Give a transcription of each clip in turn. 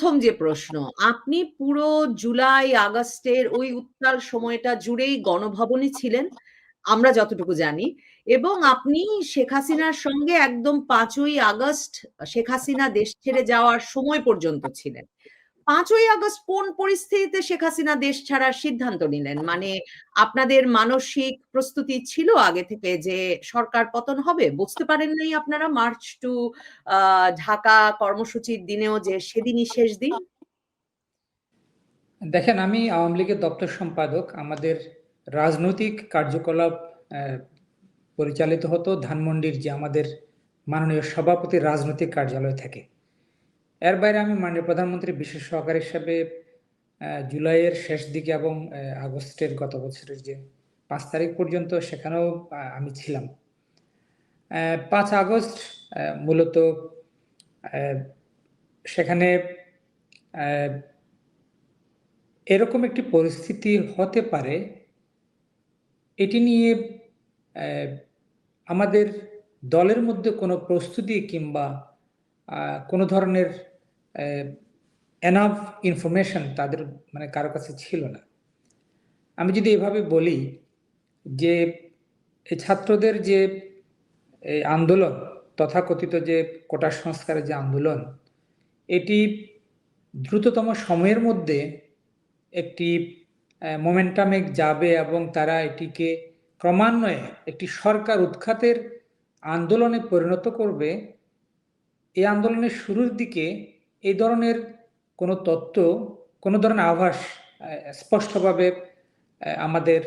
প্রথম যে প্রশ্ন, আপনি পুরো জুলাই আগস্টের ওই উত্তাল সময়টা জুড়েই গণভবনে ছিলেন, আমরা যতটুকু জানি। এবং আপনি শেখ হাসিনার সঙ্গে একদম ৫ই আগস্ট শেখ হাসিনা দেশ ছেড়ে যাওয়ার সময় পর্যন্ত ছিলেন। ৫ই আগস্ট কোন পরিস্থিতিতে শেখ হাসিনা দেশ ছাড়ার সিদ্ধান্ত নিলেন? মানে আপনাদের মানসিক প্রস্তুতি ছিল আগে থেকে যে সরকার পতন হবে? বুঝতে পারেন নাই আপনারা মার্চ টু ঢাকা কর্মসূচির দিনেও যে সেদিনই শেষ দিন? দেখেন, আমি আওয়ামী লীগের দপ্তর সম্পাদক। আমাদের রাজনৈতিক কার্যকলাপ পরিচালিত হতো ধানমন্ডির যে আমাদের মাননীয় সভাপতির রাজনৈতিক কার্যালয় থেকে। এর বাইরে আমি মাননীয় প্রধানমন্ত্রী বিশেষ সহকারী হিসেবে জুলাইয়ের শেষ দিকে এবং আগস্টের গত বছরের যে 5 তারিখ পর্যন্ত সেখানেও আমি ছিলাম। 5 আগস্ট মূলত সেখানে এরকম একটি পরিস্থিতি হতে পারে এটি নিয়ে আমাদের দলের মধ্যে কোনো প্রস্তুতি কিংবা কোনো ধরনের এনাফ ইনফরমেশন তাদের মানে কারো কাছে ছিল না। আমি যদি এভাবে বলি যে এই ছাত্রদের যে আন্দোলন, তথাকথিত যে কোটা সংস্কারের যে আন্দোলন, এটি দ্রুততম সময়ের মধ্যে একটি মোমেন্টামে যাবে এবং তারা এটিকে ক্রমান্বয়ে একটি সরকার উৎখাতের আন্দোলনে পরিণত করবে। এই আন্দোলনের শুরুর দিকে এই ধরনের কোনো তথ্য, কোনো ধরনের আভাস স্পষ্টভাবে আমাদের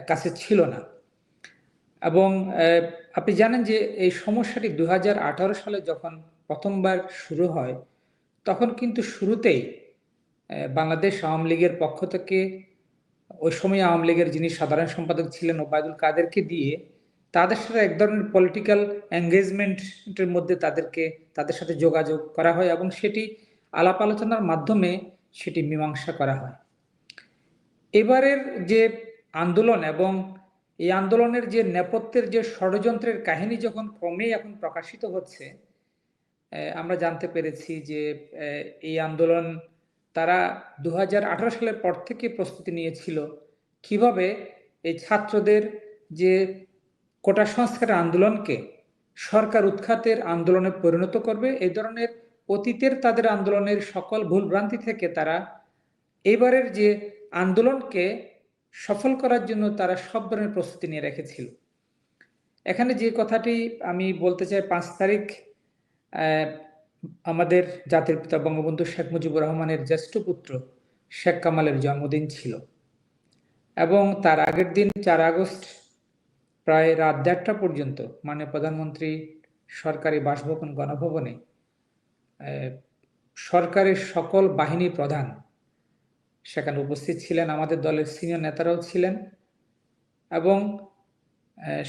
কাছে ছিল না। এবং আপনি জানেন যে এই সমস্যাটি 2018 সালে যখন প্রথমবার শুরু হয়, তখন কিন্তু শুরুতেই বাংলাদেশ আওয়ামী লীগের পক্ষ থেকে ওই সময় আওয়ামী লীগের যিনি সাধারণ সম্পাদক ছিলেন ওবায়দুল কাদেরকে দিয়ে তাদের সাথে এক ধরনের পলিটিক্যাল এঙ্গেজমেন্টের মধ্যে তাদের সাথে যোগাযোগ করা হয় এবং সেটি আলাপ আলোচনার মাধ্যমে সেটি মীমাংসা করা হয়। এবারের যে আন্দোলন এবং এই আন্দোলনের যে নেপথ্যের যে ষড়যন্ত্রের কাহিনী যখন ক্রমেই এখন প্রকাশিত হচ্ছে, আমরা জানতে পেরেছি যে এই আন্দোলন তারা 2018 সালের পর থেকে প্রস্তুতি নিয়েছিল কিভাবে এই ছাত্রদের যে কোটা সংস্কারের আন্দোলনকে সরকার উৎখাতের আন্দোলনে পরিণত করবে। এই ধরনের অতীতের তাদের আন্দোলনের সকল ভুলভ্রান্তি থেকে তারা এবারের যে আন্দোলনকে সফল করার জন্য তারা সব ধরনের প্রস্তুতি নিয়ে রেখেছিল। এখানে যে কথাটি আমি বলতে চাই, 5 তারিখ আমাদের জাতির পিতা বঙ্গবন্ধু শেখ মুজিবুর রহমানের জ্যেষ্ঠ পুত্র শেখ কামালের জন্মদিন ছিল এবং তার আগের দিন 4 আগস্ট প্রায় রাত 1:30টা পর্যন্ত মাননীয় প্রধানমন্ত্রী সরকারি বাসভবন গণভবনে সরকারের সকল বাহিনী প্রধান সেখানে উপস্থিত ছিলেন, আমাদের দলের সিনিয়র নেতারাও ছিলেন। এবং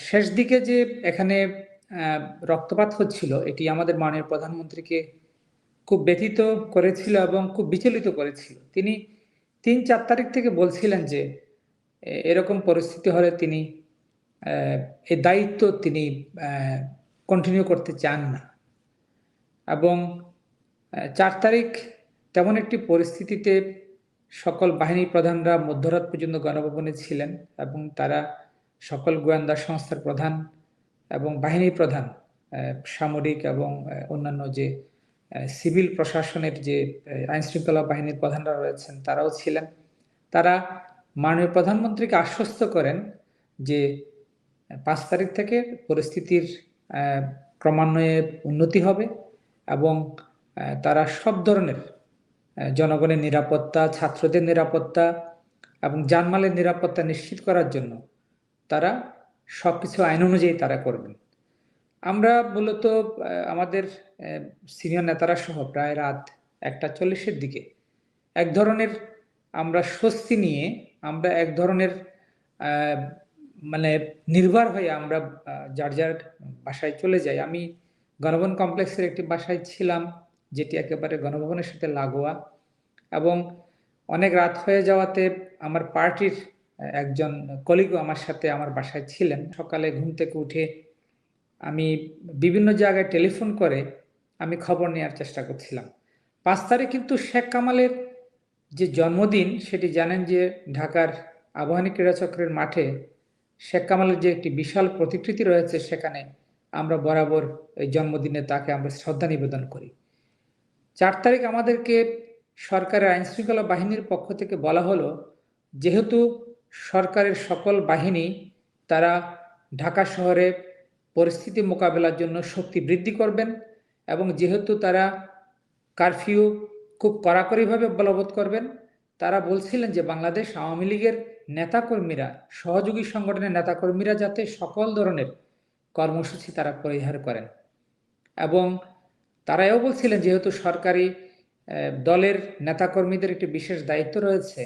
শেষ দিকে যে এখানে রক্তপাত হচ্ছিল, এটি আমাদের মাননীয় প্রধানমন্ত্রীকে খুব ব্যথিত করেছিল এবং খুব বিচলিত করেছিল। তিনি 3-4 তারিখ থেকে বলছিলেন যে এরকম পরিস্থিতি হলে তিনি এই দায়িত্ব তিনি কন্টিনিউ করতে চান না। এবং 4 তারিখ তেমন একটি পরিস্থিতিতে সকল বাহিনী প্রধানরা মধ্যরাত পর্যন্ত গণভবনে ছিলেন এবং তারা সকল গোয়েন্দা সংস্থার প্রধান এবং বাহিনী প্রধান, সামরিক এবং অন্যান্য যে সিভিল প্রশাসনের যে আইনশৃঙ্খলা বাহিনীর প্রধানরা রয়েছেন তারাও ছিলেন। তারা মাননীয় প্রধানমন্ত্রীকে আশ্বস্ত করেন যে 5 তারিখ থেকে পরিস্থিতির ক্রমান্বয়ে উন্নতি হবে এবং তারা সব ধরনের জনগণের নিরাপত্তা, ছাত্রদের নিরাপত্তা এবং জানমালের নিরাপত্তা নিশ্চিত করার জন্য তারা সবকিছু আইন অনুযায়ী তারা করবেন। আমরা মূলত আমাদের সিনিয়র নেতারা সহ প্রায় রাত 1:40-এর দিকে এক ধরনের আমরা স্বস্তি নিয়ে আমরা এক ধরনের মানে নির্ভর হয়ে আমরা যার যার বাসায় চলে যাই। আমি গণভবন কমপ্লেক্সের একটি বাসায় ছিলাম যেটি একেবারে গণভবনের সাথে লাগোয়া, এবং অনেক রাত হয়ে যাওয়াতে আমার পার্টির একজন কলিগও আমার সাথে আমার বাসায় ছিলেন। সকালে ঘুম থেকে উঠে আমি বিভিন্ন জায়গায় টেলিফোন করে আমি খবর নেওয়ার চেষ্টা করছিলাম। 5 তারিখ কিন্তু শেখ কামালের যে জন্মদিন, সেটি জানেন যে ঢাকার আবাহনী ক্রীড়াচক্রের মাঠে শেখ কামালের যে একটি বিশাল প্রতিকৃতি রয়েছে, সেখানে আমরা বরাবর এই জন্মদিনে তাকে আমরা শ্রদ্ধা নিবেদন করি। 4 তারিখ আমাদেরকে সরকারের আইন শৃঙ্খলা বাহিনীর পক্ষ থেকে বলা হলো, যেহেতু সরকারের সকল বাহিনী তারা ঢাকা শহরে পরিস্থিতি মোকাবেলার জন্য শক্তি বৃদ্ধি করবেন, এবং যেহেতু তারা কারফিউ খুব কড়াকড়িভাবে বলবৎ করবেন, তারা বলছিলেন যে বাংলাদেশ আওয়ামী লীগের নেতাকর্মীরা, সহযোগী সংগঠনের নেতাকর্মীরা যাতে সকল ধরনের কর্মসূচি তারা পরিহার করেন, এবং তারা এও বলছিলেন যেহেতু সরকারি দলের নেতাকর্মীদের একটি বিশেষ দায়িত্ব রয়েছে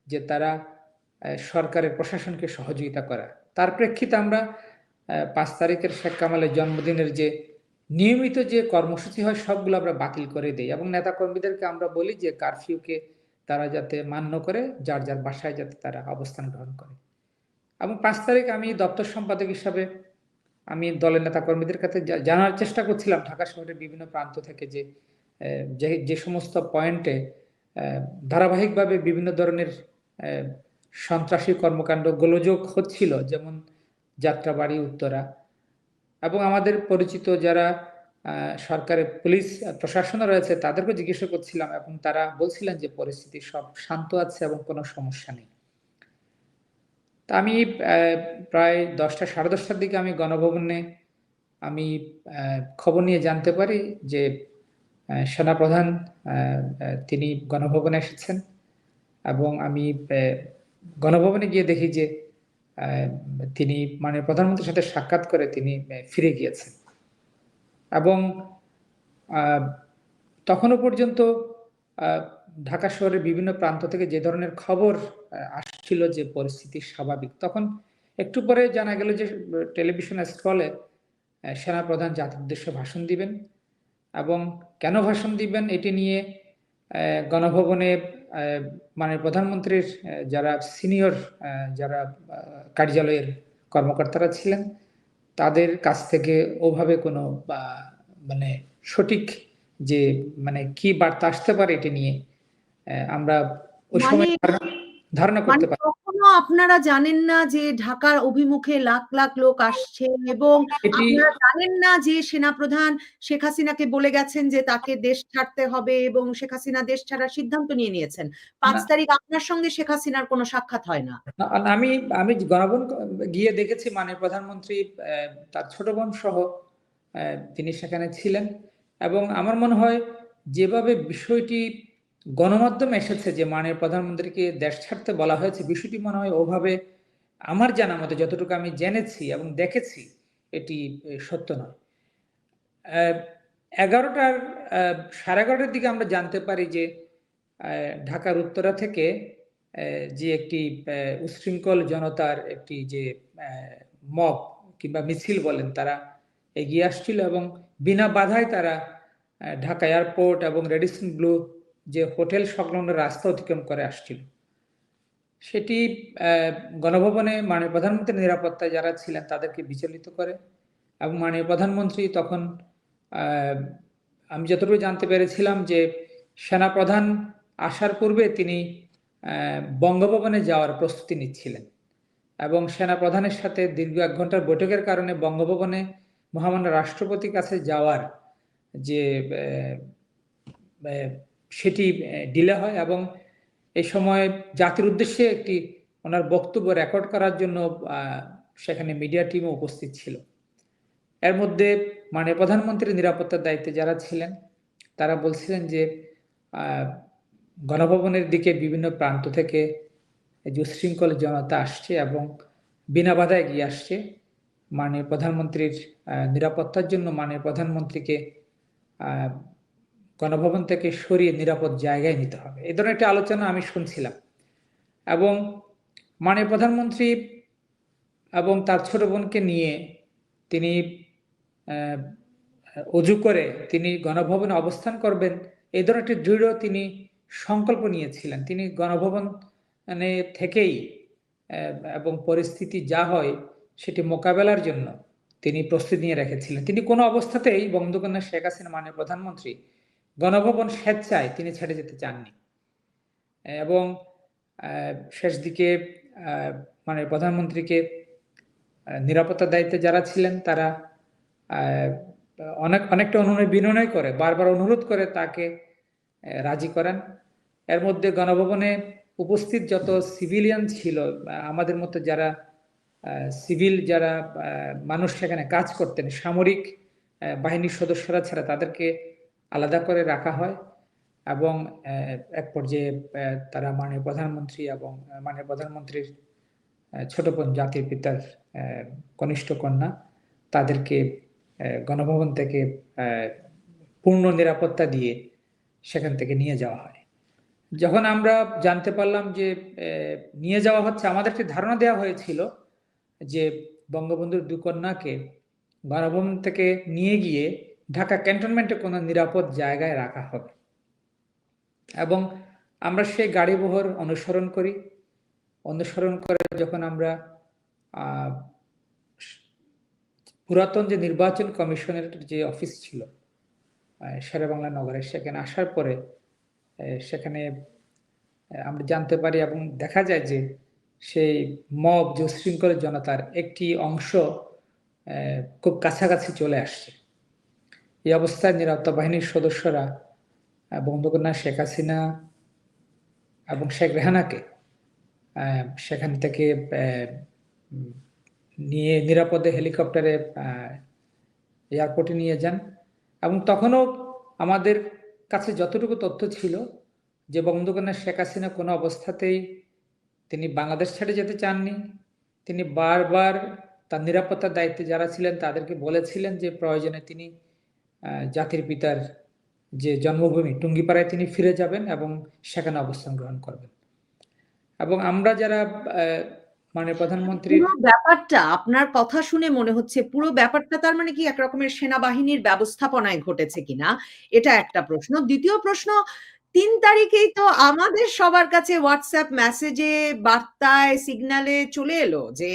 যে তারা সরকারের প্রশাসনকে সহযোগিতা করা। তার প্রেক্ষিতে আমরা 5 তারিখের শেখ কামালের জন্মদিনের যে নিয়মিত যে কর্মসূচি হয় সবগুলো আমরা বাতিল করে দিই, এবং নেতাকর্মীদেরকে আমরা বলি যে কারফিউকে তারা যাতে মান্য করে যার যার বাসায় যাতে তারা অবস্থান গ্রহণ করে। এবং 5 তারিখ আমি দপ্তর সম্পাদক হিসাবে আমি দলের নেতাকর্মীদের কাছে জানার চেষ্টা করছিলাম ঢাকা শহরের বিভিন্ন প্রান্ত থেকে যে সমস্ত পয়েন্টে ধারাবাহিকভাবে বিভিন্ন ধরনের সন্ত্রাসী কর্মকাণ্ড গোলযোগ হচ্ছিল, যেমন যাত্রাবাড়ি, উত্তরা, এবং আমাদের পরিচিত যারা সরকারের পুলিশ প্রশাসনে রয়েছে তাদেরকে জিজ্ঞাসা করছিলাম, এবং তারা বলছিলেন যে পরিস্থিতি সব শান্ত আছে এবং কোনো সমস্যা নেই। তা আমি প্রায় 10টা, 10:30টার দিকে আমি গণভবনে আমি খবর নিয়ে জানতে পারি যে সেনাপ্রধান তিনি গণভবনে এসেছেন, এবং আমি গণভবনে গিয়ে দেখি যে তিনি মাননীয় প্রধানমন্ত্রীর সাথে সাক্ষাৎ করে তিনি ফিরে গিয়েছেন। এবং তখনও পর্যন্ত ঢাকা শহরের বিভিন্ন প্রান্ত থেকে যে ধরনের খবর আসছিল যে পরিস্থিতি স্বাভাবিক, তখন একটু পরে জানা গেল যে টেলিভিশন স্ক্রলে সেনাপ্রধান জাতির উদ্দেশ্যে ভাষণ দিবেন, এবং কেন ভাষণ দিবেন এটি নিয়ে গণভবনে মাননীয় প্রধানমন্ত্রীর যারা সিনিয়র যারা কার্যালয়ের কর্মকর্তারা ছিলেন তাদের কাছ থেকে ওভাবে কোনো মানে সঠিক যে মানে কি বার্তা আসতে পারে এটি নিয়ে আমরা ওই সময় ধারণা করতে পারি। কখনো আপনারা জানেন না যে ঢাকার অভিমুখে লাখ লাখ লোক আসছে, এবং আপনারা জানেন না যে সেনাপ্রধান শেখ হাসিনাকে বলে গেছেন যে তাকে দেশ ছাড়তে হবে, এবং শেখ হাসিনা দেশ ছাড়ার সিদ্ধান্ত নিয়েছেন। 5 তারিখ আপনার সঙ্গে শেখ হাসিনার কোনো সাক্ষাৎ হয় না? আমি গণভবন গিয়ে দেখেছি মাননীয় প্রধানমন্ত্রী তার ছোট বোন সহ তিনি সেখানে ছিলেন, এবং আমার মনে হয় যেভাবে বিষয়টি গণমাধ্যমে এসেছে যে মাননীয় প্রধানমন্ত্রীকে দেশ ছাড়তে বলা হয়েছে, বিষয়টি মনে হয় ওভাবে আমার জানা মতে যতটুকু আমি জেনেছি এবং দেখেছি এটি সত্য নয়। 11টার দিকে আমরা জানতে পারি যে ঢাকার উত্তরা থেকে যে একটি উচ্ছৃঙ্খল জনতার একটি যে মব কিংবা মিছিল বলেন তারা এগিয়ে আসছিল, এবং বিনা বাধায় তারা ঢাকা এয়ারপোর্ট এবং রেডিসন ব্লু যে হোটেল সংলগ্ন রাস্তা অতিক্রম করে আসছিল। সেটি গণভবনে মাননীয় প্রধানমন্ত্রীর নিরাপত্তায় যারা ছিলেন তাদেরকে বিচলিত করে, এবং মাননীয় প্রধানমন্ত্রী তখন আমি যতটুকু জানতে পেরেছিলাম যে সেনাপ্রধান আসার পূর্বে তিনি বঙ্গভবনে যাওয়ার প্রস্তুতি নিচ্ছিলেন, এবং সেনাপ্রধানের সাথে দীর্ঘ 1 ঘন্টার বৈঠকের কারণে বঙ্গভবনে মহামান্য রাষ্ট্রপতির কাছে যাওয়ার যে সেটি ডিলে হয়, এবং এই সময় জাতির উদ্দেশ্যে একটি ওনার বক্তব্য রেকর্ড করার জন্য সেখানে মিডিয়া টিমও উপস্থিত ছিল। এর মধ্যে মাননীয় প্রধানমন্ত্রীর নিরাপত্তার দায়িত্বে যারা ছিলেন তারা বলছিলেন যে গণভবনের দিকে বিভিন্ন প্রান্ত থেকে যে উচ্ছৃঙ্খল জনতা আসছে এবং বিনা বাধায় এগিয়ে আসছে, মাননীয় প্রধানমন্ত্রীর নিরাপত্তার জন্য মাননীয় প্রধানমন্ত্রীকে গণভবন থেকে সরিয়ে নিরাপদ জায়গায় নিতে হবে, এই ধরনের একটা আলোচনা আমি শুনছিলাম। এবং মাননীয় প্রধানমন্ত্রী এবং তার ছোট বোনকে নিয়ে তিনি অজু করে তিনি গণভবনে অবস্থান করবেন, এই ধরনের একটি দৃঢ় তিনি সংকল্প নিয়েছিলেন। তিনি গণভবনে থেকেই এবং পরিস্থিতি যা হয় সেটি মোকাবেলার জন্য তিনি প্রস্তুতি নিয়ে রেখেছিলেন। তিনি কোনো অবস্থাতেই বঙ্গবন্ধু শেখ হাসিনা মাননীয় প্রধানমন্ত্রী গণভবন স্বেচ্ছায় তিনি ছেড়ে যেতে চাননি। এবং শেষ দিকে মানে প্রধানমন্ত্রীকে নিরাপত্তার দায়িত্বে যারা ছিলেন তারা অনেকটা অনুনয় বিনয় করে, বারবার অনুরোধ করে তাকে রাজি করান। এর মধ্যে গণভবনে উপস্থিত যত সিভিলিয়ান ছিল, আমাদের মতো যারা সিভিল যারা মানুষ সেখানে কাজ করতেন, সামরিক বাহিনীর সদস্যরা ছাড়া তাদেরকে আলাদা করে রাখা হয়। এবং এক পর্যায়ে তারা মাননীয় প্রধানমন্ত্রী এবং মাননীয় প্রধানমন্ত্রীর ছোট বোন, জাতির পিতার কনিষ্ঠ কন্যা, তাদেরকে গণভবন থেকে পূর্ণ নিরাপত্তা দিয়ে সেখান থেকে নিয়ে যাওয়া হয়। যখন আমরা জানতে পারলাম যে নিয়ে যাওয়া হচ্ছে, আমাদেরকে ধারণা দেওয়া হয়েছিল যে বঙ্গবন্ধুর দুই কন্যাকে গণভবন থেকে নিয়ে গিয়ে ঢাকা ক্যান্টনমেন্টে কোনো নিরাপদ জায়গায় রাখা হবে। এবং আমরা সেই গাড়িবহর অনুসরণ করে যখন আমরা পুরাতন যে নির্বাচন কমিশনের যে অফিস ছিল শেরেবাংলা নগরে, সেখানে আসার পরে সেখানে আমরা জানতে পারি এবং দেখা যায় যে সেই মব, যে উশৃঙ্খল জনতার একটি অংশ খুব কাছাকাছি চলে আসছে। এই অবস্থায় নিরাপত্তা বাহিনীর সদস্যরা বঙ্গকন্যা শেখ হাসিনা এবং শেখ রেহানাকে সেখান থেকে নিয়ে নিরাপদে হেলিকপ্টারে এয়ারপোর্টে নিয়ে যান। এবং তখনও আমাদের কাছে যতটুকু তথ্য ছিল যে বঙ্গবন্ধু শেখ হাসিনা কোনো অবস্থাতেই তিনি বাংলাদেশ ছেড়ে যেতে চাননি। তিনি বারবার তার নিরাপত্তার দায়িত্বে যারা ছিলেন তাদেরকে বলেছিলেন যে প্রয়োজনে তিনি জাতির পিতার যে জন্মভূমি টুঙ্গিপাড়ায় তিনি ফিরে যাবেন এবং সেখানে অবস্থান গ্রহণ করবেন। এবং আমরা যারা মানে প্রধানমন্ত্রী, পুরো ব্যাপারটা আপনার কথা শুনে মনে হচ্ছে পুরো ব্যাপারটা তার মানে কি এক রকমের সেনাবাহিনীর ব্যবস্থাপনায় ঘটেছে কিনা, এটা একটা প্রশ্ন। দ্বিতীয় প্রশ্ন, ৩ তারিখেই তো আমাদের সবার কাছে হোয়াটসঅ্যাপ মেসেজে, বার্তায়, সিগন্যালে চলে এলো যে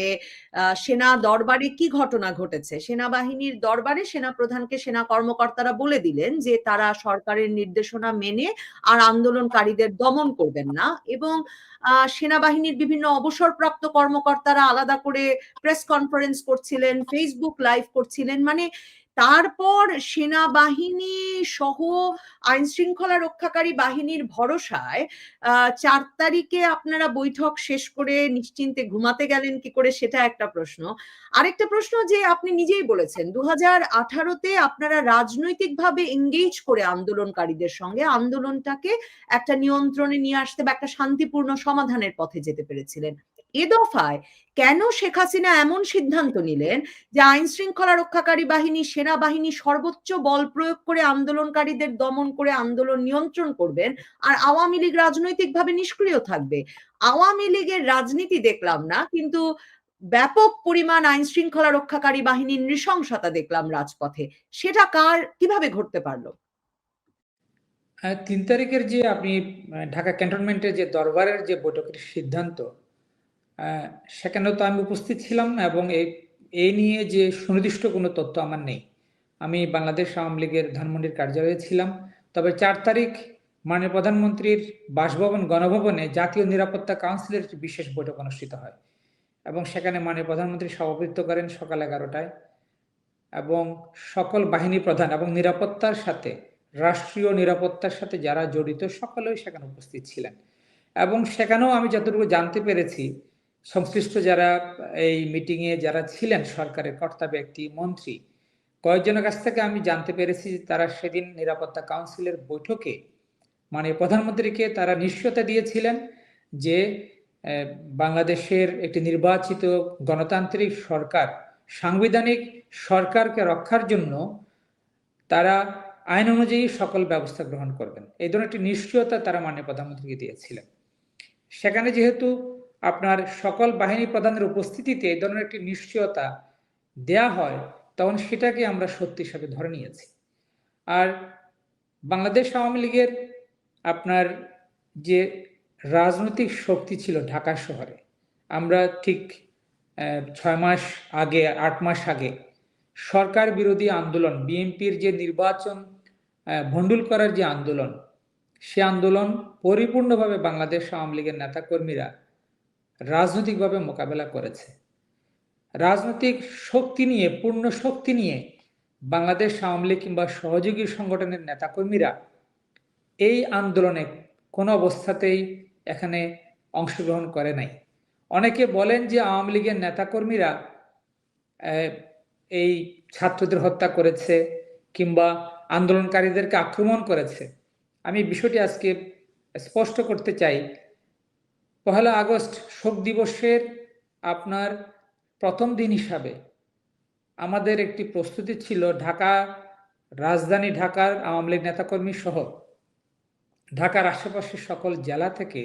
সেনা দরবারে কি ঘটনা ঘটেছে। সেনাবাহিনীর দরবারে সেনাপ্রধানকে সেনা কর্মকর্তারা বলে দিলেন যে তারা সরকারের নির্দেশনা মেনে আর আন্দোলনকারীদের দমন করবেন না, এবং সেনাবাহিনীর বিভিন্ন অবসরপ্রাপ্ত কর্মকর্তারা আলাদা করে প্রেস কনফারেন্স করছিলেন, ফেসবুক লাইভ করছিলেন। মানে তারপর সেনাবাহিনী সহ আইন শৃঙ্খলা রক্ষাকারী বাহিনীর ভরসায় ৪ তারিখে আপনারা বৈঠক শেষ করে নিশ্চিন্তে ঘুমাতে গেলেন কি করে, সেটা একটা প্রশ্ন। আরেকটা প্রশ্ন, যে আপনি নিজেই বলেছেন 2018-তে আপনারা রাজনৈতিকভাবে এঙ্গেজ করে আন্দোলনকারীদের সঙ্গে আন্দোলনটাকে একটা নিয়ন্ত্রণে নিয়ে আসতে বা একটা শান্তিপূর্ণ সমাধানের পথে যেতে পেরেছিলেন। এ দফায় কেন শেখ হাসিনা এমন সিদ্ধান্ত নিলেন যে আইন শৃঙ্খলা রক্ষাকারী বাহিনী, সেনাবাহিনী সর্বোচ্চ বল প্রয়োগ করে আন্দোলনকারীদের দমন করে আন্দোলন নিয়ন্ত্রণ করবেন, আর আওয়ামী লীগ রাজনৈতিকভাবে নিষ্ক্রিয় থাকবে? আওয়ামী লীগের রাজনীতি দেখলাম না, কিন্তু ব্যাপক পরিমাণ আইন শৃঙ্খলা রক্ষাকারী বাহিনীর নৃশংসতা দেখলাম রাজপথে। সেটা কিভাবে ঘটতে পারলো? ৩ তারিখের যে আপনি ঢাকা ক্যান্টনমেন্টের যে দরবারের যে বৈঠকের সিদ্ধান্ত, সেখানেও তো আমি উপস্থিত ছিলাম না এবং এই নিয়ে যে সুনির্দিষ্ট কোনো তথ্য আমার নেই। আমি বাংলাদেশ আওয়ামী লীগের ধানমন্ডির কার্যালয়ে ছিলাম। তবে ৪ তারিখ মাননীয় প্রধানমন্ত্রীর বাসভবন গণভবনে জাতীয় নিরাপত্তা কাউন্সিলের একটি বিশেষ বৈঠক অনুষ্ঠিত হয় এবং সেখানে মাননীয় প্রধানমন্ত্রী সভাপতিত্ব করেন সকাল 11টায়। এবং সকল বাহিনী প্রধান এবং নিরাপত্তার সাথে, রাষ্ট্রীয় নিরাপত্তার সাথে যারা জড়িত সকলেই সেখানে উপস্থিত ছিলেন। এবং সেখানেও আমি যতটুকু জানতে পেরেছি, সংশ্লিষ্ট যারা এই মিটিংয়ে যারা ছিলেন, সরকারের কর্তা ব্যক্তি, মন্ত্রী, কয়েকজনের কাছ থেকে আমি জানতে পেরেছি যে তারা সেদিন নিরাপত্তা কাউন্সিলের বৈঠকে মানে প্রধানমন্ত্রীকে তারা নিশ্চয়তা দিয়েছিলেন যে বাংলাদেশের একটি নির্বাচিত গণতান্ত্রিক সরকার, সাংবিধানিক সরকারকে রক্ষার জন্য তারা আইন অনুযায়ী সকল ব্যবস্থা গ্রহণ করবেন। এই ধরনের একটি নিশ্চয়তা তারা মাননীয় প্রধানমন্ত্রীকে দিয়েছিলেন। সেখানে যেহেতু আপনার সকল বাহিনী প্রধানের উপস্থিতিতে এই ধরনের একটি নিশ্চয়তা দেয়া হয়, তখন সেটাকে আমরা সত্যি হিসাবে ধরে নিয়েছি। আর বাংলাদেশ আওয়ামী লীগের আপনার যে রাজনৈতিক শক্তি ছিল ঢাকা শহরে, আমরা ঠিক 6 মাস আগে, 8 মাস আগে সরকার বিরোধী আন্দোলন, বিএনপির যে নির্বাচন ভণ্ডুল করার যে আন্দোলন, সে আন্দোলন পরিপূর্ণভাবে বাংলাদেশ আওয়ামী লীগের নেতাকর্মীরা রাজনৈতিকভাবে মোকাবেলা করেছে। রাজনৈতিক শক্তি নিয়ে, পূর্ণ শক্তি নিয়ে বাংলাদেশ আওয়ামী লীগ কিংবা সহযোগী সংগঠনের নেতাকর্মীরা এই আন্দোলনে কোনো অবস্থাতেই এখানে অংশগ্রহণ করে নাই। অনেকে বলেন যে আওয়ামী লীগের নেতাকর্মীরা এই ছাত্রদের হত্যা করেছে কিংবা আন্দোলনকারীদেরকে আক্রমণ করেছে। আমি বিষয়টি আজকে স্পষ্ট করতে চাই। 1 আগস্ট শোক দিবসের আপনার প্রথম দিন হিসাবে আমাদের একটি প্রস্তুতি ছিল ঢাকা, রাজধানী ঢাকার আওয়ামী লীগ নেতাকর্মী সহ ঢাকার আশেপাশের সকল জেলা থেকে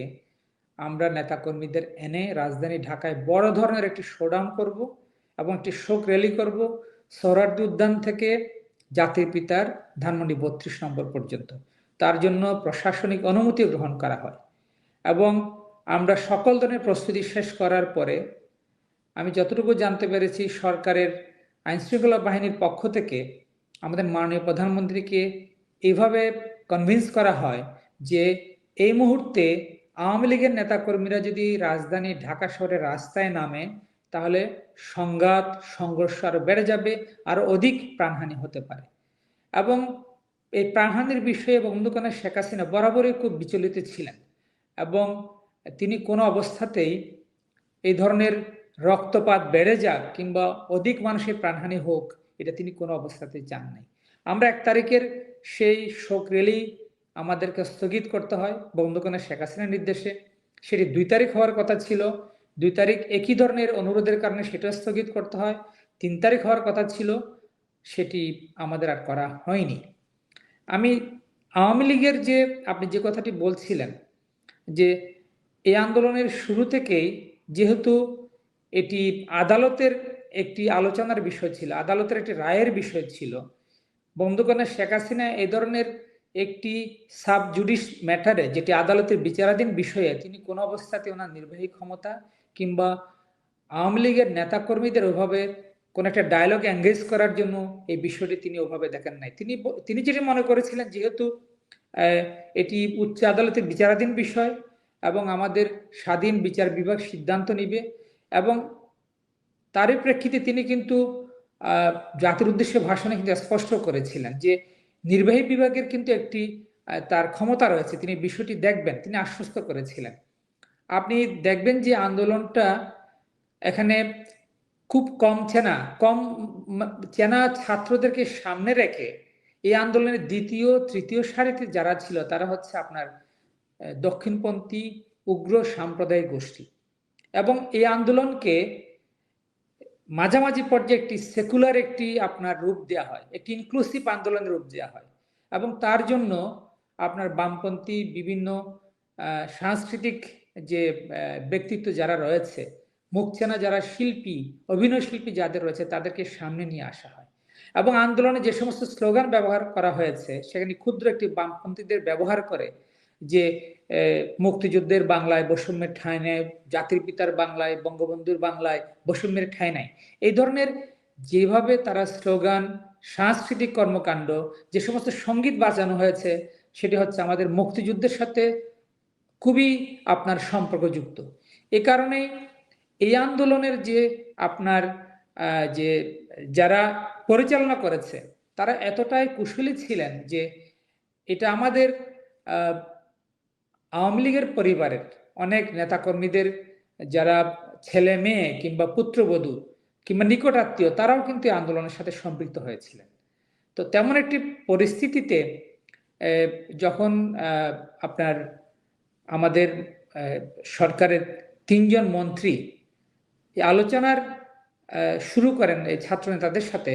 আমরা নেতাকর্মীদের এনে রাজধানী ঢাকায় বড় ধরনের একটি শোডাউন করব এবং একটি শোক র্যালি করব সোহরাওয়ার্দী উদ্যান থেকে জাতির পিতার ধানমন্ডি 32 নম্বর পর্যন্ত। তার জন্য প্রশাসনিক অনুমতি গ্রহণ করা হয় এবং আমরা সকল ধরনের প্রস্তুতি শেষ করার পরে আমি যতটুকু জানতে পেরেছি সরকারের আইনশৃঙ্খলা বাহিনীর পক্ষ থেকে আমাদের মাননীয় প্রধানমন্ত্রীকে এইভাবে কনভিন্স করা হয় যে এই মুহূর্তে আওয়ামী লীগের নেতাকর্মীরা যদি রাজধানী ঢাকা শহরের রাস্তায় নামে তাহলে সংঘাত সংঘর্ষ আরো বেড়ে যাবে, আরো অধিক প্রাণহানি হতে পারে। এবং এই প্রাণহানির বিষয়ে বঙ্গবন্ধু শেখ হাসিনা বরাবরই খুব বিচলিত ছিলেন এবং তিনি কোনো অবস্থাতেই এই ধরনের রক্তপাত বেড়ে যাক কিংবা অধিক মানুষের প্রাণহানি হোক, এটা তিনি কোনো অবস্থাতেই চান নাই। আমরা 1 তারিখের সেই শোক র্যালি আমাদেরকে স্থগিত করতে হয় বঙ্গবন্ধু শেখ হাসিনার নির্দেশে। সেটি 2 তারিখ হওয়ার কথা ছিল, 2 তারিখ একই ধরনের অনুরোধের কারণে সেটা স্থগিত করতে হয়। 3 তারিখ হওয়ার কথা ছিল, সেটি আমাদের আর করা হয়নি। আমি আওয়ামী লীগের যে আপনি যে কথাটি বলছিলেন যে এই আন্দোলনের শুরু থেকেই যেহেতু এটি আদালতের একটি আলোচনার বিষয় ছিল, আদালতের একটি রায়ের বিষয় ছিল, বঙ্গবন্ধু শেখ হাসিনা এই ধরনের একটি সাব জুডিস ম্যাটারে যেটি আদালতের বিচারাধীন বিষয়ে তিনি কোনো অবস্থাতে ওনার নির্বাহী ক্ষমতা কিংবা আওয়ামী লীগের নেতাকর্মীদের ওভাবে কোনো একটা ডায়লগ এঙ্গেজ করার জন্য এই বিষয়টি তিনি ওভাবে দেখেন নাই। তিনি যেটি মনে করেছিলেন যেহেতু এটি উচ্চ আদালতের বিচারাধীন বিষয় এবং আমাদের স্বাধীন বিচার বিভাগ সিদ্ধান্ত নিবে এবং তারই প্রেক্ষিতে তিনি কিন্তু জাতির উদ্দেশ্যে ভাষণে কিন্তু স্পষ্ট করেছিলেন যে নির্বাহী বিভাগের কিন্তু একটি তার ক্ষমতা রয়েছে, তিনি বিষয়টি দেখবেন, তিনি আশ্বস্ত করেছিলেন। আপনি দেখবেন যে আন্দোলনটা এখানে খুব কম চেনা ছাত্রদেরকে সামনে রেখে এই আন্দোলনের দ্বিতীয় তৃতীয় সারিতে যারা ছিল তারা হচ্ছে আপনার দক্ষিণপন্থী উগ্র সাম্প্রদায়িক গোষ্ঠী এবং এই আন্দোলনকে মাঝামাঝি পর্যায়ে একটি সেকুলার একটি আপনার রূপ দেওয়া হয়, একটি ইনক্লুসিভ আন্দোলনের রূপ দেওয়া হয় এবং তার জন্য আপনার বামপন্থী বিভিন্ন সাংস্কৃতিক যে ব্যক্তিত্ব যারা রয়েছে, মুখ চেনা যারা শিল্পী, অভিনয় শিল্পী যাদের রয়েছে তাদেরকে সামনে নিয়ে আসা হয় এবং আন্দোলনে যে সমস্ত স্লোগান ব্যবহার করা হয়েছে সেখানে ক্ষুদ্র একটি বামপন্থীদের ব্যবহার করে যে মুক্তিযুদ্ধের বাংলায় বৈষম্যের ঠাঁই নেই, জাতির পিতার বাংলায় বঙ্গবন্ধুর বাংলায় বৈষম্যের ঠাঁই নাই, এই ধরনের যেভাবে তারা স্লোগান, সাংস্কৃতিক কর্মকাণ্ড, যে সমস্ত সঙ্গীত বাজানো হয়েছে সেটি হচ্ছে আমাদের মুক্তিযুদ্ধের সাথে খুবই আপনার সম্পর্কযুক্ত। এ কারণে এই আন্দোলনের যে আপনার যে যারা পরিচালনা করেছে তারা এতটাই কুশলী ছিলেন যে এটা আমাদের আওয়ামী লীগের পরিবারের অনেক নেতাকর্মীদের যারা ছেলে মেয়ে কিংবা পুত্রবধূ কিংবা নিকট আত্মীয় তারাও কিন্তু আন্দোলনের সাথে সম্পৃক্ত হয়েছিলেন। তো তেমন একটি পরিস্থিতিতে যখন আপনার আমাদের সরকারের 3 জন মন্ত্রী এই আলোচনার শুরু করেন এই ছাত্র নেতাদের সাথে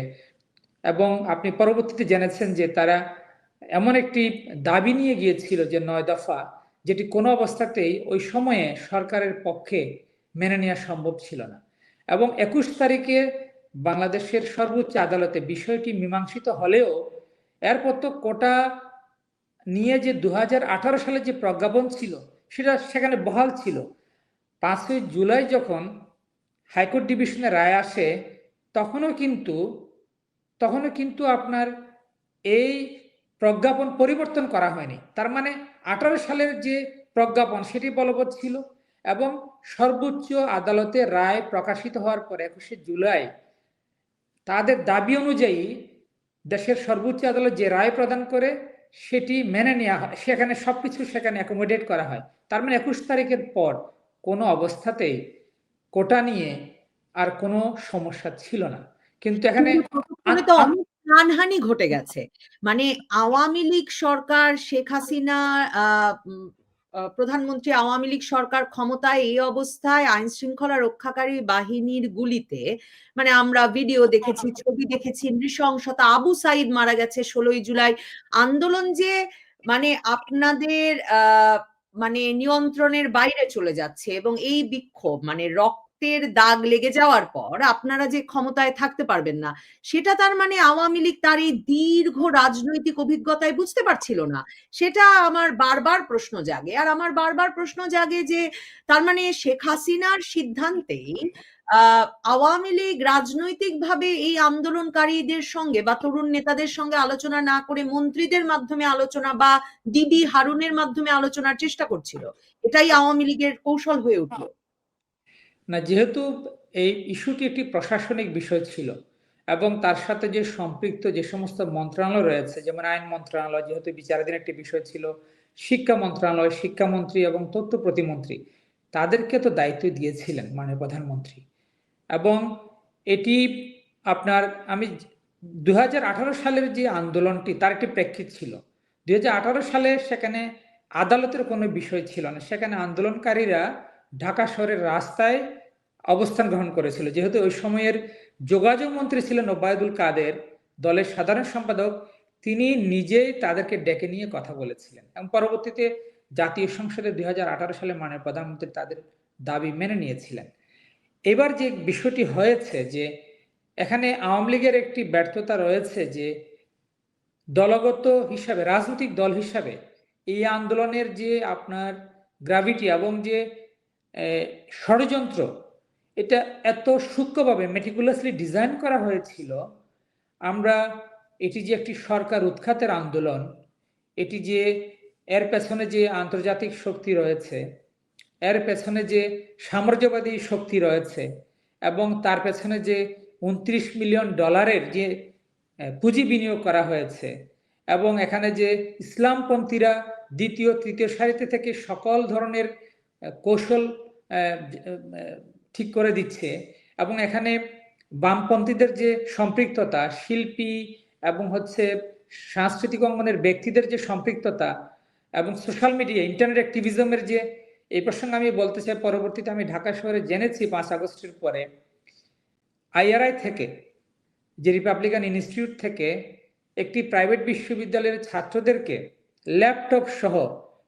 এবং আপনি পরবর্তীতে জেনেছেন যে তারা এমন একটি দাবি নিয়ে গিয়েছিল যে 9 দফা, যেটি কোনো অবস্থাতেই ওই সময়ে সরকারের পক্ষে মেনে নেওয়া সম্ভব ছিল না এবং 21 তারিখে বাংলাদেশের সর্বোচ্চ আদালতে বিষয়টি মীমাংসিত হলেও এরপর তো কোটা নিয়ে যে 2018 সালে যে প্রজ্ঞাপন ছিল সেটা সেখানে বহাল ছিল। 5ই জুলাই যখন হাইকোর্ট ডিভিশনের রায় আসে তখনও কিন্তু আপনার এই প্রজ্ঞাপন পরিবর্তন করা হয়নি। তার মানে 18 সালের যে প্রজ্ঞাপন সেটি বলবৎ ছিল এবং সর্বোচ্চ আদালতের রায় প্রকাশিত হওয়ার পর 21শে জুলাই তাদের দাবি অনুযায়ী দেশের সর্বোচ্চ আদালত যে রায় প্রদান করে সেটি মেনে নেওয়া হয়, সেখানে সবকিছু সেখানে অ্যাকোমোডেট করা হয়। তার মানে 21 তারিখের পর কোনো অবস্থাতেই কোটা নিয়ে আর কোনো সমস্যা ছিল না। কিন্তু এখানে ততক্ষণে তো অনেক প্রাণহানি ঘটে গেছে। মানে আওয়ামী লীগ সরকার, শেখ হাসিনা প্রধানমন্ত্রী, আওয়ামী লীগ সরকার ক্ষমতায় এই অবস্থায় আইন শৃঙ্খলা রক্ষাকারী বাহিনীর গুলিতে, মানে আমরা ভিডিও দেখেছি, ছবি দেখেছি, নৃশংসতা, আবু সাইদ মারা গেছে 16ই জুলাই। আন্দোলন যে মানে আপনাদের মানে নিয়ন্ত্রণের বাইরে চলে যাচ্ছে এবং এই বিক্ষোভ মানে রক্তের দাগ লেগে যাওয়ার পর আপনারা যে ক্ষমতায় থাকতে পারবেন না, সেটা তার মানে আওয়ামী লীগ তার এই দীর্ঘ রাজনৈতিক অভিজ্ঞতায় বুঝতে পারছিল না। সেটা আমার বারবার প্রশ্ন জাগে। আর আমার বারবার প্রশ্ন জাগে যে তার মানে শেখ হাসিনার সিদ্ধান্তেই আওয়ামী লীগ রাজনৈতিকভাবে এই আন্দোলনকারীদের সঙ্গে বা তরুণ নেতাদের সঙ্গে আলোচনা না করে মন্ত্রীদের মাধ্যমে আলোচনা বা ডিবি হারুনের মাধ্যমে আলোচনার চেষ্টা করছিল। এটাই আওয়ামী লীগের কৌশল হয়ে উঠল না। যেহেতু এই ইস্যুটি একটি প্রশাসনিক বিষয় ছিল এবং তার সাথে যে সম্পৃক্ত যে সমস্ত মন্ত্রণালয় রয়েছে, যেমন আইন মন্ত্রণালয় যেহেতু বিচারাধীন একটি বিষয় ছিল, শিক্ষা মন্ত্রণালয়, শিক্ষামন্ত্রী এবং তথ্য প্রতিমন্ত্রী তাদেরকে তো দায়িত্ব দিয়েছিলেন মাননীয় প্রধানমন্ত্রী। এবং এটি আপনার আমি 2018 সালের যে আন্দোলনটি তার একটি প্রেক্ষিত ছিল। 2018 সালে সেখানে আদালতের কোনো বিষয় ছিল না, সেখানে আন্দোলনকারীরা ঢাকা শহরের রাস্তায় অবস্থান গ্রহণ করেছিল। যেহেতু ওই সময়ের যোগাযোগ মন্ত্রী ছিলেন ওবায়দুল কাদের, দলের সাধারণ সম্পাদক, তিনি নিজেই তাদেরকে ডেকে নিয়ে কথা বলেছিলেন এবং পরবর্তীতে জাতীয় সংসদে 2018 সালে মাননীয় প্রধানমন্ত্রী তাদের দাবি মেনে নিয়েছিলেন। এবার যে বিষয়টি হয়েছে যে এখানে আওয়ামী লীগের একটি ব্যর্থতা রয়েছে যে দলগত হিসাবে, রাজনৈতিক দল হিসাবে এই আন্দোলনের যে আপনার গ্র্যাভিটি এবং যে ষড়যন্ত্র, এটা এত সূক্ষ্মভাবে মেটিকুলাসলি ডিজাইন করা হয়েছিল। আমরা এটি যে একটি সরকার উৎখাতের আন্দোলন, এটি যে এর পেছনে যে আন্তর্জাতিক শক্তি রয়েছে, এর পেছনে যে সাম্রাজ্যবাদী শক্তি রয়েছে এবং তার পেছনে যে 29 মিলিয়ন ডলারের যে পুঁজি বিনিয়োগ করা হয়েছে এবং এখানে যে ইসলামপন্থীরা দ্বিতীয় তৃতীয় সারিতে থেকে সকল ধরনের কৌশল ঠিক করে দিচ্ছে এবং এখানে বামপন্থীদের যে সম্পৃক্ততা, শিল্পী এবং হচ্ছে সাংস্কৃতিক অঙ্গনের ব্যক্তিদের যে সম্পৃক্ততা এবং সোশ্যাল মিডিয়া ইন্টারনেট অ্যাক্টিভিজমের যে, এই প্রসঙ্গে আমি বলতে চাই, পরবর্তীতে আমি ঢাকা শহরে জেনেছি 5 আগস্টের পরে আইআরআই থেকে, যে রিপাবলিকান ইনস্টিটিউট থেকে একটি প্রাইভেট বিশ্ববিদ্যালয়ের ছাত্রদেরকে ল্যাপটপ সহ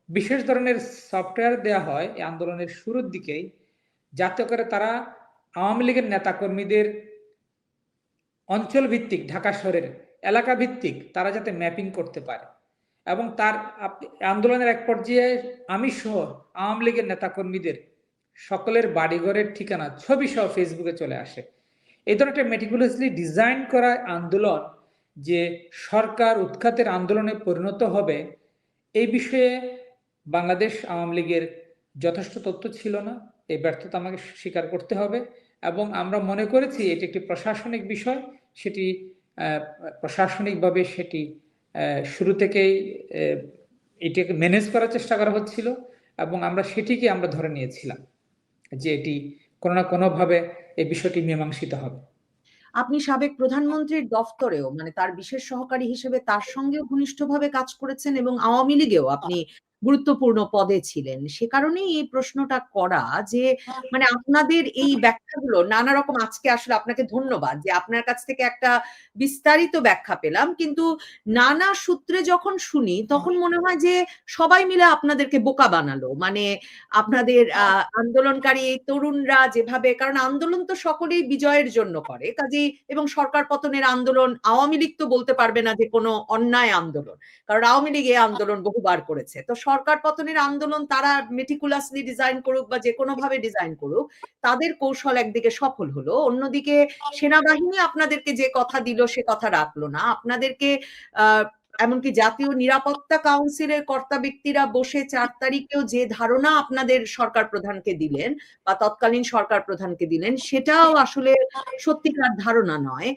বিশেষ ধরনের সফটওয়্যার দেওয়া হয় এই আন্দোলনের শুরুর দিকেই, যাতে করে তারা আওয়ামী লীগের নেতাকর্মীদের অঞ্চল ভিত্তিক, ঢাকা শহরের এলাকা ভিত্তিক তারা যাতে ম্যাপিং করতে পারে। এবং তার আন্দোলনের এক পর্যায়ে আমি সহ আওয়ামী লীগের নেতাকর্মীদের সকলের বাড়িঘরের ঠিকানা ছবি সহ ফেসবুকে চলে আসে। এই ধরনের একটা মেটিকুলাসলি ডিজাইন করা আন্দোলন যে সরকার উৎখাতের আন্দোলনে পরিণত হবে, এই বিষয়ে বাংলাদেশ আওয়ামী লীগের যথেষ্ট তথ্য ছিল না। এই ব্যর্থতা আমাকে স্বীকার করতে হবে এবং আমরা মনে করেছি এটি একটি প্রশাসনিক বিষয়, সেটি প্রশাসনিকভাবে সেটি শুরু থেকেই এটাকে ম্যানেজ করার চেষ্টা করা হচ্ছিল এবং আমরা সেটিকে আমরা ধরে নিয়েছিলাম যে এটি কোনো না কোনোভাবে এই বিষয়টি মীমাংসিত হবে। আপনি সাবেক প্রধানমন্ত্রীর দফতরেও মানে তার বিশেষ সহকারী হিসেবে তার সঙ্গেও ঘনিষ্ঠভাবে কাজ করেছেন এবং আওয়ামী লীগেও আপনি গুরুত্বপূর্ণ পদে ছিলেন। সে কারণেই এই প্রশ্নটা করা যে মানে আপনাদের এই ব্যাখ্যাগুলো নানা রকম, আজকে আসলে আপনাকে ধন্যবাদ যে আপনার কাছ থেকে একটা বিস্তারিত ব্যাখ্যা পেলাম, কিন্তু নানা সূত্রে যখন শুনি তখন মনে হয় যে সবাই মিলে আপনাদেরকে বোকা বানালো। মানে আপনাদের আন্দোলনকারী তরুণরা যেভাবে, কারণ আন্দোলন তো সকলেই বিজয়ের জন্য করে কাজেই, এবং সরকার পতনের আন্দোলন আওয়ামী লীগ তো বলতে পারবে না যে কোনো অন্যায় আন্দোলন, কারণ আওয়ামী লীগ এই আন্দোলন বহুবার করেছে। তো সরকার পতনের আন্দোলন তারা মেটিকুলাসলি ডিজাইন করুক বা যে কোনো ভাবে ডিজাইন করুক, তাদের কৌশল একদিকে সফল হলো, অন্যদিকে সেনাবাহিনী আপনাদেরকে যে কথা দিল সে কথা রাখলো না, আপনাদেরকে এমনকি জাতীয় নিরাপত্তা কাউন্সিলের কর্তা ব্যক্তিরা বসে ৪ তারিখেও যে ধারণা আপনাদের সরকার প্রধানকে দিলেন বা তৎকালীন সরকার প্রধানকে দিলেন, সেটাও আসলে সত্যিকার ধারণা নয়।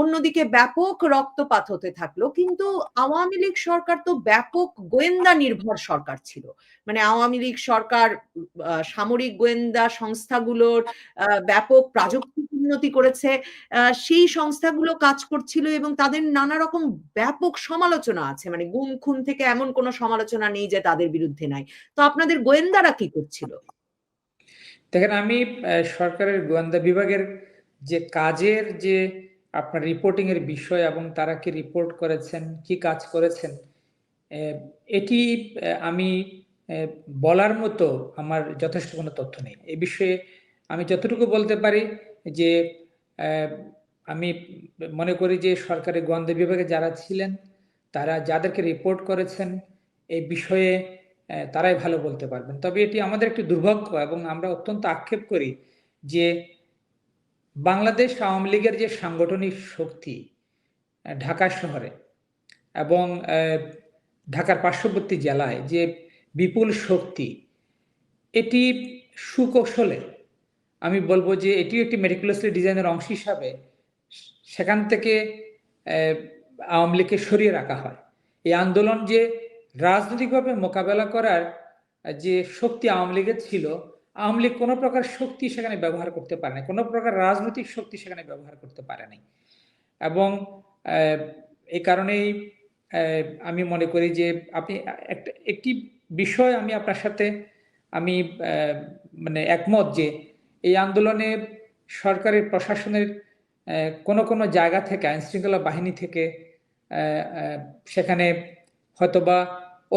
অন্যদিকে ব্যাপক রক্তপাত হতে থাকলো, কিন্তু আওয়ামী লীগ সরকার তো ব্যাপক গোয়েন্দা নির্ভর সরকার ছিল। মানে আওয়ামী লীগ সরকার সামরিক গোয়েন্দা সংস্থাগুলোর ব্যাপক প্রাযুক্তিক উন্নতি করেছে, সেই সংস্থাগুলো কাজ করছিল এবং তাদের নানা রকম ব্যাপক সমালোচনা আছে, মানে গুম খুন থেকে এমন কোনো সমালোচনা নেই যে তাদের বিরুদ্ধে নাই। তো আপনাদের গোয়েন্দারা কি করছিল? দেখেন, আমি সরকারের গোয়েন্দা বিভাগের যে কাজের যে আপনার রিপোর্টিং এর বিষয় এবং তারা কি রিপোর্ট করেছেন, কি কাজ করেছেন, এটি আমি বলার মতো আমার যথেষ্ট কোনো তথ্য নেই। এই বিষয়ে আমি যতটুকু বলতে পারি যে আমি মনে করি যে সরকারি গোয়েন্দা বিভাগে যারা ছিলেন, তারা যাদেরকে রিপোর্ট করেছেন এই বিষয়ে তারাই ভালো বলতে পারবেন। তবে এটি আমাদের একটি দুর্ভাগ্য এবং আমরা অত্যন্ত আক্ষেপ করি যে বাংলাদেশ আওয়ামী লীগের যে সাংগঠনিক শক্তি ঢাকা শহরে এবং ঢাকার পার্শ্ববর্তী জেলায় যে বিপুল শক্তি, এটি সুকৌশলে, আমি বলবো যে এটিও একটি মেটিকুলাসলি ডিজাইনের অংশ হিসাবে সেখান থেকে আওয়ামী লীগকে সরিয়ে রাখা হয়। এই আন্দোলন যে রাজনৈতিকভাবে মোকাবেলা করার যে শক্তি আওয়ামী লীগের ছিল, আওয়ামী লীগ কোনো প্রকার শক্তি সেখানে ব্যবহার করতে পারে না, কোনো প্রকার রাজনৈতিক শক্তি সেখানে ব্যবহার করতে পারে নাই। এবং এই কারণেই আমি মনে করি যে আপনি একটি বিষয় আমি আপনার সাথে আমি মানে একমত যে এই আন্দোলনে সরকারের প্রশাসনের কোনো জায়গা থেকে, আইন শৃঙ্খলা বাহিনী থেকে সেখানে হয়তোবা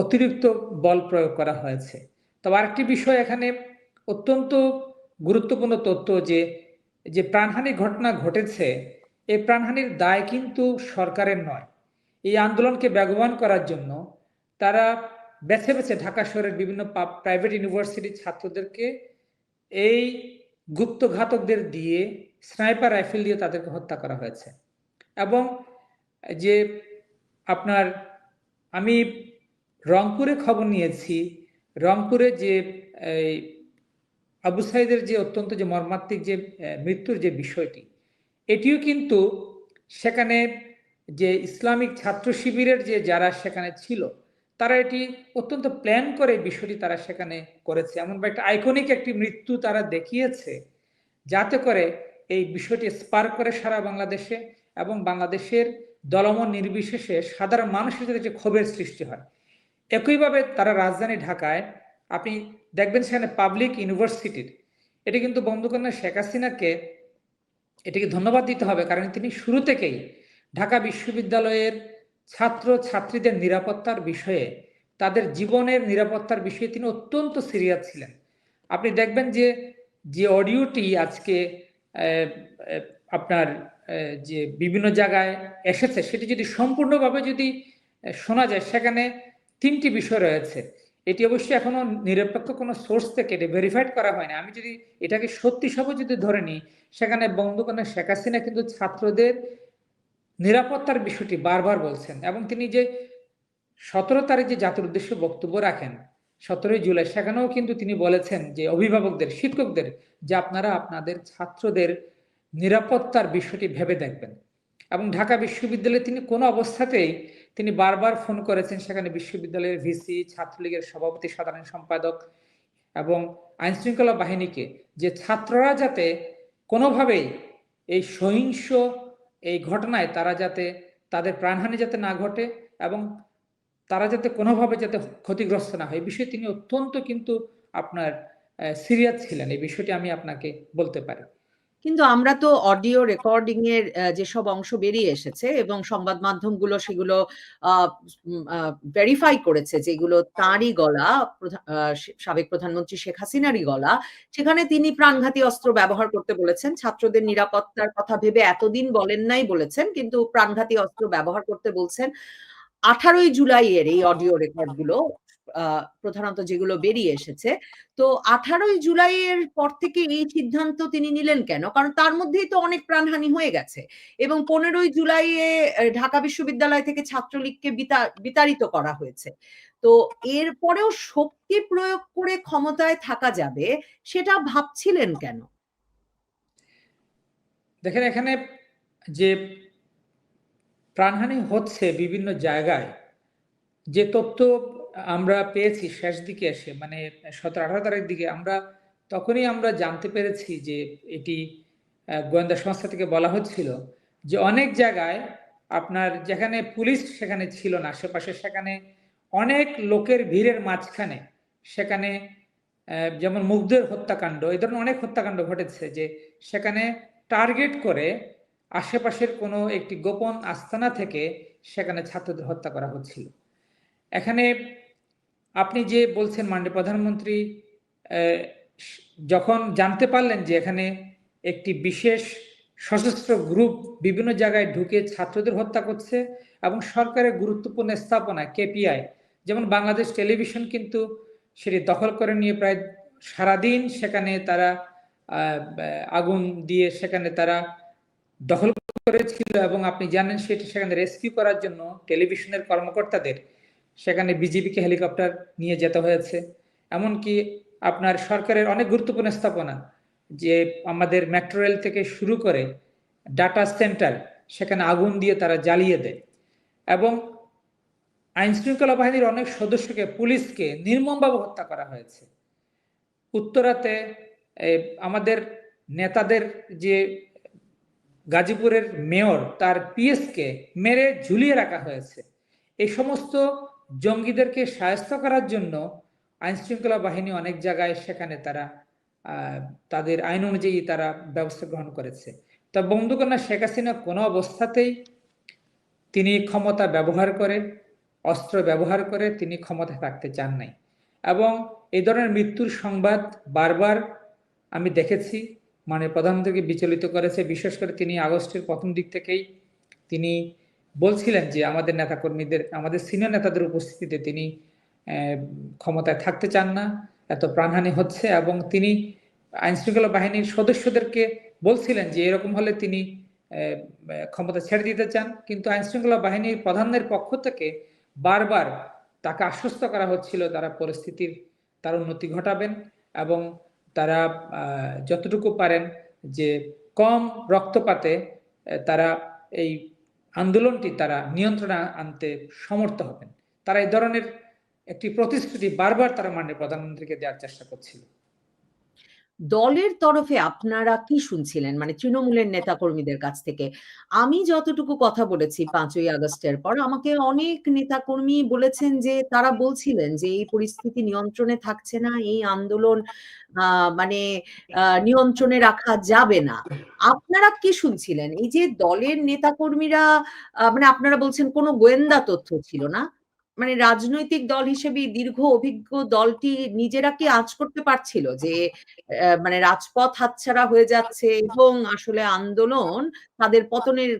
অতিরিক্ত বল প্রয়োগ করা হয়েছে। তবে আরেকটি বিষয় এখানে অত্যন্ত গুরুত্বপূর্ণ তথ্য যে প্রাণহানি ঘটনা ঘটেছে, এই প্রাণহানির দায় কিন্তু সরকারের নয়। এই আন্দোলনকে বেগবান করার জন্য তারা বেছে বেছে ঢাকা শহরের বিভিন্ন প্রাইভেট ইউনিভার্সিটির ছাত্রদেরকে এই গুপ্তঘাতকদের দিয়ে, স্নাইপার রাইফেল দিয়ে তাদেরকে হত্যা করা হয়েছে। এবং যে আপনার আমি রংপুরে খবর নিয়েছি, রংপুরে যে আবু সাইদের যে অত্যন্ত যে মর্মান্তিক যে মৃত্যুর যে বিষয়টি, এটিও কিন্তু সেখানে যে ইসলামিক ছাত্র শিবিরের যে যারা সেখানে ছিল, তারা এটি অত্যন্ত প্ল্যান করে বিষয়টি তারা সেখানে করেছে। এমন একটা আইকনিক একটি মৃত্যু তারা দেখিয়েছে, যাতে করে এই বিষয়টি স্পার্ক করে সারা বাংলাদেশে এবং বাংলাদেশের দলমত নির্বিশেষে সাধারণ মানুষের সাথে যে ক্ষোভের সৃষ্টি হয়। একইভাবে তারা রাজধানী ঢাকায় আপনি দেখবেন সেখানে পাবলিক ইউনিভার্সিটির, এটি কিন্তু বঙ্গবন্ধু শেখ হাসিনাকে এটিকে ধন্যবাদ দিতে হবে, কারণ তিনি শুরু থেকেই ঢাকা বিশ্ববিদ্যালয়ের ছাত্র ছাত্রীদের নিরাপত্তার বিষয়ে, তাদের জীবনের নিরাপত্তার বিষয়ে তিনি অত্যন্ত সিরিয়াস ছিলেন। আপনি দেখবেন যে অডিওটি আজকে আপনার যে বিভিন্ন জায়গায় এসেছে, সেটি যদি সম্পূর্ণভাবে যদি শোনা যায়, সেখানে 3টি বিষয় রয়েছে। এটি অবশ্যই এখনো নিরপেক্ষ কোনো সোর্স থেকে এটি ভেরিফাইড করা হয়নি। আমি যদি এটাকে সত্যি সব যদি ধরে নিই, সেখানে বঙ্গবন্ধু শেখ হাসিনা কিন্তু ছাত্রদের নিরাপত্তার বিষয়টি বারবার বলছেন এবং তিনি যে 17 তারিখ যে জাতির উদ্দেশ্যে বক্তব্য রাখেন 17 জুলাই, সেখানেও কিন্তু তিনি বলেছেন যে অভিভাবকদের, শিক্ষকদের, যে আপনারা আপনাদের ছাত্রদের নিরাপত্তার বিষয়টি ভেবে দেখবেন। এবং ঢাকা বিশ্ববিদ্যালয়ে তিনি কোনো অবস্থাতেই তিনি বারবার ফোন করেছেন সেখানে বিশ্ববিদ্যালয়ের ভিসি, ছাত্রলীগের সভাপতি, সাধারণ সম্পাদক এবং আইন শৃঙ্খলা বাহিনীকে, যে ছাত্ররা যাতে কোনোভাবেই এই সহিংস এই ঘটনায় তারা যাতে তাদের প্রাণহানি যাতে না ঘটে এবং তারা যাতে কোনোভাবে যাতে ক্ষতিগ্রস্ত না হয়, এই বিষয়ে তিনি অত্যন্ত কিন্তু আপনার সিরিয়াস ছিলেন। এই বিষয়টি আমি আপনাকে বলতে পারি। কিন্তু আমরা তো অডিও রেকর্ডিং এর যেসব অংশ বেরিয়ে এসেছে এবং সংবাদ মাধ্যমগুলো সেগুলো ভেরিফাই করেছে যেগুলো তাঁরই গলা, সাবেক প্রধানমন্ত্রী শেখ হাসিনারই গলা, সেখানে তিনি প্রাণঘাতী অস্ত্র ব্যবহার করতে বলেছেন। ছাত্রদের নিরাপত্তার কথা ভেবে এতদিন বলেন নাই বলেছেন, কিন্তু প্রাণঘাতী অস্ত্র ব্যবহার করতে বলছেন। 18 জুলাইয়ের এই অডিও রেকর্ড গুলো প্রধানত যেগুলো বেরিয়ে এসেছে। তো 18ই জুলাইয়ের পর থেকে এই সিদ্ধান্ত তিনি নিলেন কেন? কারণ তার মধ্যেই তো অনেক প্রাণহানি হয়ে গেছে এবং 15ই জুলাইয়ে ঢাকা বিশ্ববিদ্যালয় থেকে ছাত্রলীগকে বিতাড়িত করা হয়েছে। তো এরপরেও শক্তি প্রয়োগ করে ক্ষমতায় থাকা যাবে, সেটা ভাবছিলেন কেন? দেখেন, এখানে যে প্রাণহানি হচ্ছে বিভিন্ন জায়গায়, যে তথ্য আমরা পেয়েছি শেষ দিকে এসে, মানে 17-18 তারিখ দিকে, তখনই আমরা জানতে পেরেছি যে এটি গোয়েন্দা সংস্থা থেকে বলা হচ্ছিল যে অনেক জায়গায় আপনার যেখানে পুলিশ সেখানে ছিল না আশেপাশে, সেখানে অনেক লোকের ভিড়ের মাঝখানে, সেখানে যেমন মুগ্ধের হত্যাকাণ্ড, এই ধরনের অনেক হত্যাকাণ্ড ঘটেছে, যে সেখানে টার্গেট করে আশেপাশের কোনো একটি গোপন আস্তানা থেকে সেখানে ছাত্রদের হত্যা করা হচ্ছিল। এখানে আপনি যে বলছেন মাননীয় প্রধানমন্ত্রী যখন জানতে পারলেন যে এখানে একটি বিশেষ সশস্ত্র গ্রুপ বিভিন্ন জায়গায় ঢুকে ছাত্রদের হত্যা করছে এবং সরকারের গুরুত্বপূর্ণ স্থাপনা কেপিআই, যেমন বাংলাদেশ টেলিভিশন কিন্তু সেটি দখল করে নিয়ে প্রায় সারাদিন সেখানে তারা আগুন দিয়ে সেখানে তারা দখল করেছিল, এবং আপনি জানেন সেটি সেখানে রেস্কিউ করার জন্য টেলিভিশনের কর্মকর্তাদের সেখানে বিজিবিকে হেলিকপ্টার নিয়ে যেতে হয়েছে। এমনকি আপনার সরকারের অনেক গুরুত্বপূর্ণ স্থাপনা, যে আমাদের মেট্রো রেল থেকে শুরু করে ডাটা সেন্টার, সেখানে আগুন দিয়ে তারা জ্বালিয়ে দেয় এবং আইন শৃঙ্খলা বাহিনীর অনেক সদস্যকে, পুলিশকে নির্মমভাবে হত্যা করা হয়েছে। উত্তরাতে আমাদের নেতাদের, যে গাজীপুরের মেয়র, তার পিএসকে মেরে ঝুলিয়ে রাখা হয়েছে। এই সমস্ত জঙ্গিদেরকে শায়েস্তা করার জন্য আইন শৃঙ্খলা বাহিনী অনেক জায়গায় সেখানে তারা তাদের আইন অনুযায়ী তারা ব্যবস্থা গ্রহণ করেছে। তা বন্ধুকন্যা শেখ হাসিনা কোনো অবস্থাতেই তিনি ক্ষমতা ব্যবহার করে, অস্ত্র ব্যবহার করে তিনি ক্ষমতায় থাকতে চান নাই, এবং এই ধরনের মৃত্যুর সংবাদ বারবার আমি দেখেছি মানে প্রধানমন্ত্রীকে বিচলিত করেছে। বিশেষ করে তিনি আগস্টের প্রথম দিক থেকেই তিনি বলছিলেন যে আমাদের নেতাকর্মীদের, আমাদের সিনিয়র নেতাদের উপস্থিতিতে তিনি ক্ষমতায় থাকতে চান না, এত প্রাণহানি হচ্ছে, এবং তিনি আইন শৃঙ্খলা বাহিনীর সদস্যদেরকে বলছিলেন যে এরকম হলে তিনি ক্ষমতা ছেড়ে দিতে চান। কিন্তু আইন শৃঙ্খলা বাহিনীর প্রধানদের পক্ষ থেকে বারবার তাকে আশ্বস্ত করা হচ্ছিল তারা পরিস্থিতির তার উন্নতি ঘটাবেন এবং তারা যতটুকু পারেন যে কম রক্তপাতে তারা এই আন্দোলনটি তারা নিয়ন্ত্রণে আনতে সমর্থ হবেন। তারা এই ধরনের একটি প্রতিশ্রুতি বারবার তারা মাননীয় প্রধানমন্ত্রীকে দেওয়ার চেষ্টা করছিল। দলের তরফে আপনারা কি শুনছিলেন? মানে তৃণমূলের নেতাকর্মীদের কাছ থেকে? আমি যতটুকু কথা বলেছি ৫ই আগস্টের পর, আমাকে অনেক নেতাকর্মী বলেছেন যে তারা বলছিলেন যে এই পরিস্থিতি নিয়ন্ত্রণে থাকছে না, এই আন্দোলন মানে নিয়ন্ত্রণে রাখা যাবে না। আপনারা কি শুনছিলেন? এই যে দলের নেতাকর্মীরা মানে আপনারা বলছেন কোনো গোয়েন্দা তথ্য ছিল না। মানে রাজনৈতিক দল হিসেবে দীর্ঘ অভিজ্ঞ দলটি নিজেরা কি আঁচ করতে পারছিল যে মানে রাজপথ হাতছাড়া হয়ে যাচ্ছে এবং আসলে আন্দোলন তাদের পতনের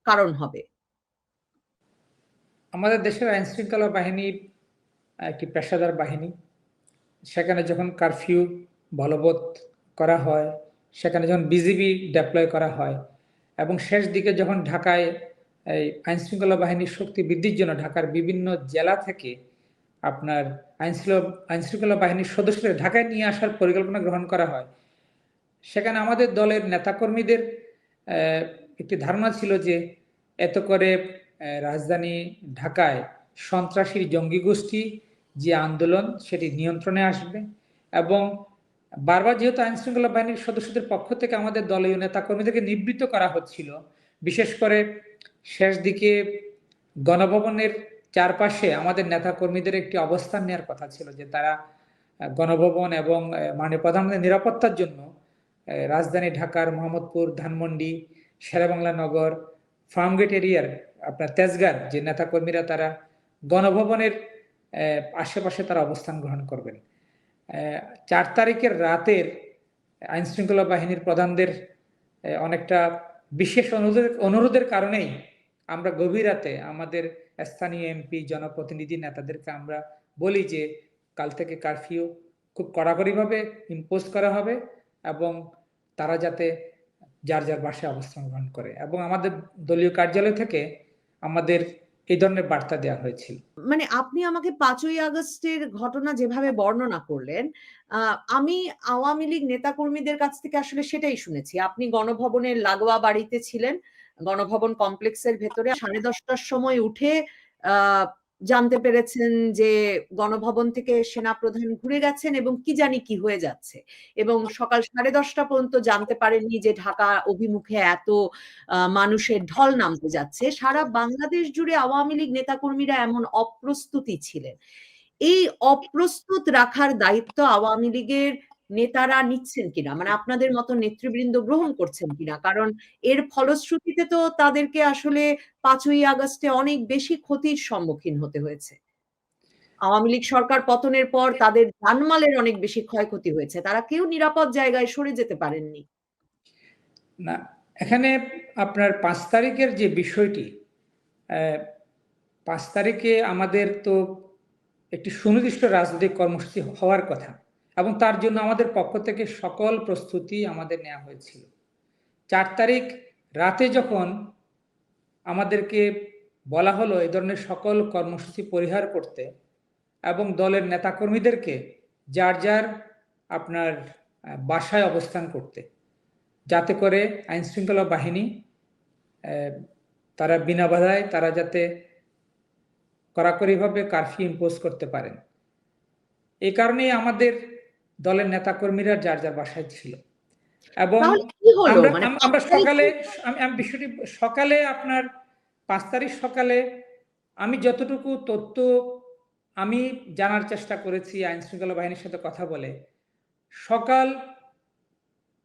কারণ হবে? আমাদের দেশের আইন শৃঙ্খলা বাহিনী একটি পেশাদার বাহিনী। সেখানে যখন কারফিউ বলবৎ করা হয়, সেখানে যখন বিজিবি ডেপ্লয় করা হয় এবং শেষ দিকে যখন ঢাকায় এই আইন শৃঙ্খলা বাহিনীর শক্তি বৃদ্ধির জন্য ঢাকার বিভিন্ন জেলা থেকে আপনার আইন শৃঙ্খলা বাহিনীর সদস্যদের ঢাকায় নিয়ে আসার পরিকল্পনা গ্রহণ করা হয়, সেখানে আমাদের দলের নেতাকর্মীদের একটি ধারণা ছিল যে এত করে রাজধানী ঢাকায় সন্ত্রাসী জঙ্গি গোষ্ঠী যে আন্দোলন সেটি নিয়ন্ত্রণে আসবে, এবং বারবার যেহেতু আইন শৃঙ্খলা বাহিনীর সদস্যদের পক্ষ থেকে আমাদের দলীয় নেতাকর্মীদেরকে নিবৃত্ত করা হচ্ছিল, বিশেষ করে শেষ দিকে গণভবনের চারপাশে আমাদের নেতাকর্মীদের একটি অবস্থান নেওয়ার কথা ছিল যে তারা গণভবন এবং মাননীয় প্রধানমন্ত্রীর নিরাপত্তার জন্য রাজধানী ঢাকার মোহাম্মদপুর, ধানমন্ডি, শেরেবাংলা নগর, ফার্মগেট এরিয়ার আপনার তেজগাঁর যে নেতাকর্মীরা তারা গণভবনের আশেপাশে তারা অবস্থান গ্রহণ করবেন। 4 তারিখের রাতের আইন শৃঙ্খলা বাহিনীর প্রধানদের অনেকটা বিশেষ অনুরোধের কারণেই আমরা গভীর রাতে আমাদের স্থানীয় এমপি, জনপ্রতিনিধি, নেতাদেরকে আমরা বলি যে কাল থেকে কারফিউ খুব কড়াকড়িভাবে ইম্পোজ করা হবে এবং তারা যাতে যার যার বাসায় অবস্থান গ্রহণ করে, এবং আমাদের দলীয় কার্যালয় থেকে আমাদের এই ধরনের বার্তা দেওয়া হয়েছিল। মানে আপনি আমাকে ৫ই আগস্টের ঘটনা যেভাবে বর্ণনা করলেন, আমি আওয়ামী লীগ নেতাকর্মীদের কাছ থেকে আসলে সেটাই শুনেছি। আপনি গণভবনের লাগোয়া বাড়িতে ছিলেন। গণভবন কমপ্লেক্সের ভেতরে 10:30টার সময় উঠে আ জানতে পেরেছেন যে গণভবন থেকে সেনাপ্রধান ঘুরে গেছেন এবং কি জানি কি হয়ে যাচ্ছে। এবং সকাল 10:30টা পর্যন্ত জানতে পারেননি যে ঢাকা অভিমুখে এত মানুষের ঢল নামতে যাচ্ছে। সারা বাংলাদেশ জুড়ে আওয়ামী লীগ নেতাকর্মীরা এমন অপ্রস্তুতই ছিলেন। এই অপ্রস্তুত রাখার দায়িত্ব আওয়ামী লীগের নেতারা নিচ্ছেন কিনা? মানে আপনাদের মতো নেতৃবৃন্দ গ্রহণ করছেন কিনা? কারণ এর ফলশ্রুতিতে তো তাদেরকে আসলে ৫ই আগস্টে অনেক বেশি ক্ষতির সম্মুখীন হতে হয়েছে। আওয়ামী লীগ সরকার পতনের পর তাদের জানমালের অনেক বেশি ক্ষয়ক্ষতি হয়েছে। তারা কেউ নিরাপদ জায়গায় সরে যেতে পারেননি। না, এখানে আপনার ৫ তারিখের যে বিষয়টি, ৫ তারিখে আমাদের তো একটি সুনির্দিষ্ট রাজনৈতিক কর্মসূচি হওয়ার কথা, এবং তার জন্য আমাদের পক্ষ থেকে সকল প্রস্তুতি আমাদের নেওয়া হয়েছিল। ৪ তারিখ রাতে যখন আমাদেরকে বলা হলো এই ধরনের সকল কর্মসূচি পরিহার করতে এবং দলের নেতাকর্মীদেরকে যার যার আপনার বাসায় অবস্থান করতে, যাতে করে আইনশৃঙ্খলা বাহিনী তারা বিনা বাধায় তারা যাতে কড়াকড়িভাবে কারফিউ ইম্পোজ করতে পারেন, এই কারণেই আমাদের দলের নেতাকর্মীরা যার যার বাসায় ছিল। এবং আমরা সকালে, আমি বিষয়টি সকালে আপনার ৫ তারিখ সকালে আমি যতটুকু তথ্য আমি জানার চেষ্টা করেছি আইনশৃঙ্খলা বাহিনীর সাথে কথা বলে, সকাল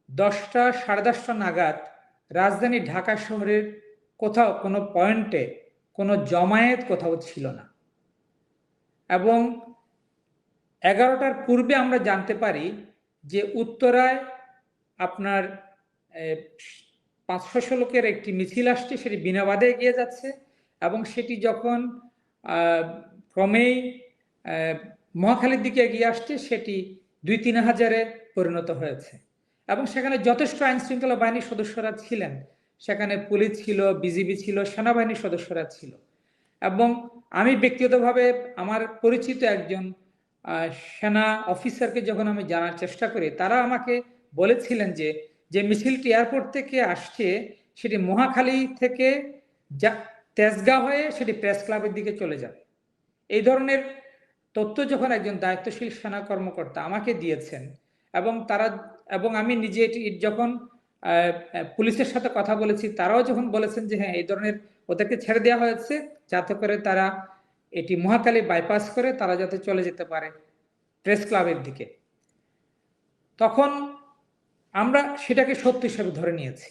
১০টা ১০:৩০ নাগাদ রাজধানী ঢাকা শহরের কোথাও কোনো পয়েন্টে কোনো জমায়েত কোথাও ছিল না, এবং ১১টার পূর্বে আমরা জানতে পারি যে উত্তরায় আপনার ৫০০ লোকের একটি মিছিল আসছে, সেটি বিনা বাধে এগিয়ে যাচ্ছে, এবং সেটি যখন ক্রমেই মহাখালীর দিকে এগিয়ে আসছে সেটি ২-৩ হাজারে পরিণত হয়েছে, এবং সেখানে যথেষ্ট আইন শৃঙ্খলা বাহিনীর সদস্যরা ছিলেন, সেখানে পুলিশ ছিল, বিজিবি ছিল, সেনাবাহিনীর সদস্যরা ছিল। এবং আমি ব্যক্তিগতভাবে আমার পরিচিত একজন সেনা অফিসারকে যখন আমি জানার চেষ্টা করি, তারা আমাকে বলেছিলেন যে যে মিছিলটি এয়ারপোর্ট থেকে আসছে সেটি মহাখালী থেকে তেজগাঁও হয়ে সেটি প্রেস ক্লাবের দিকে চলে যাবে। এই ধরনের তথ্য যখন একজন দায়িত্বশীল সেনা কর্মকর্তা আমাকে দিয়েছেন, এবং আমি নিজে এটি যখন পুলিশের সাথে কথা বলেছি, তারাও যখন বলেছেন যে হ্যাঁ এই ধরনের ওদেরকে ছেড়ে দেওয়া হয়েছে যাতে করে তারা এটি মহাখালী বাইপাস করে তারা যাতে চলে যেতে পারে প্রেস ক্লাবের দিকে, তখন আমরা সেটাকে সত্য হিসেবে ধরে নিয়েছি।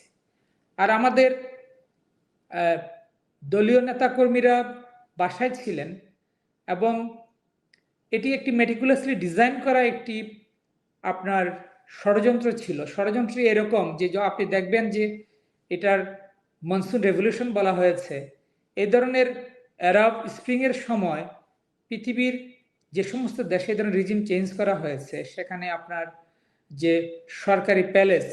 আর আমাদের দলীয় নেতাকর্মীরা বাসায় ছিলেন, এবং এটি একটি মেটিকুলাসলি ডিজাইন করা একটি আপনার ষড়যন্ত্র ছিল। ষড়যন্ত্র এরকম যে আপনি দেখবেন যে এটার মনসুন রেভলিউশন বলা হয়েছে। এই ধরনের আরব স্প্রিং এর সময় পৃথিবীর যে সমস্ত দেশে এই ধরনের রিজিম চেঞ্জ করা হয়েছে, সেখানে আপনার যে সরকারি প্যালেস,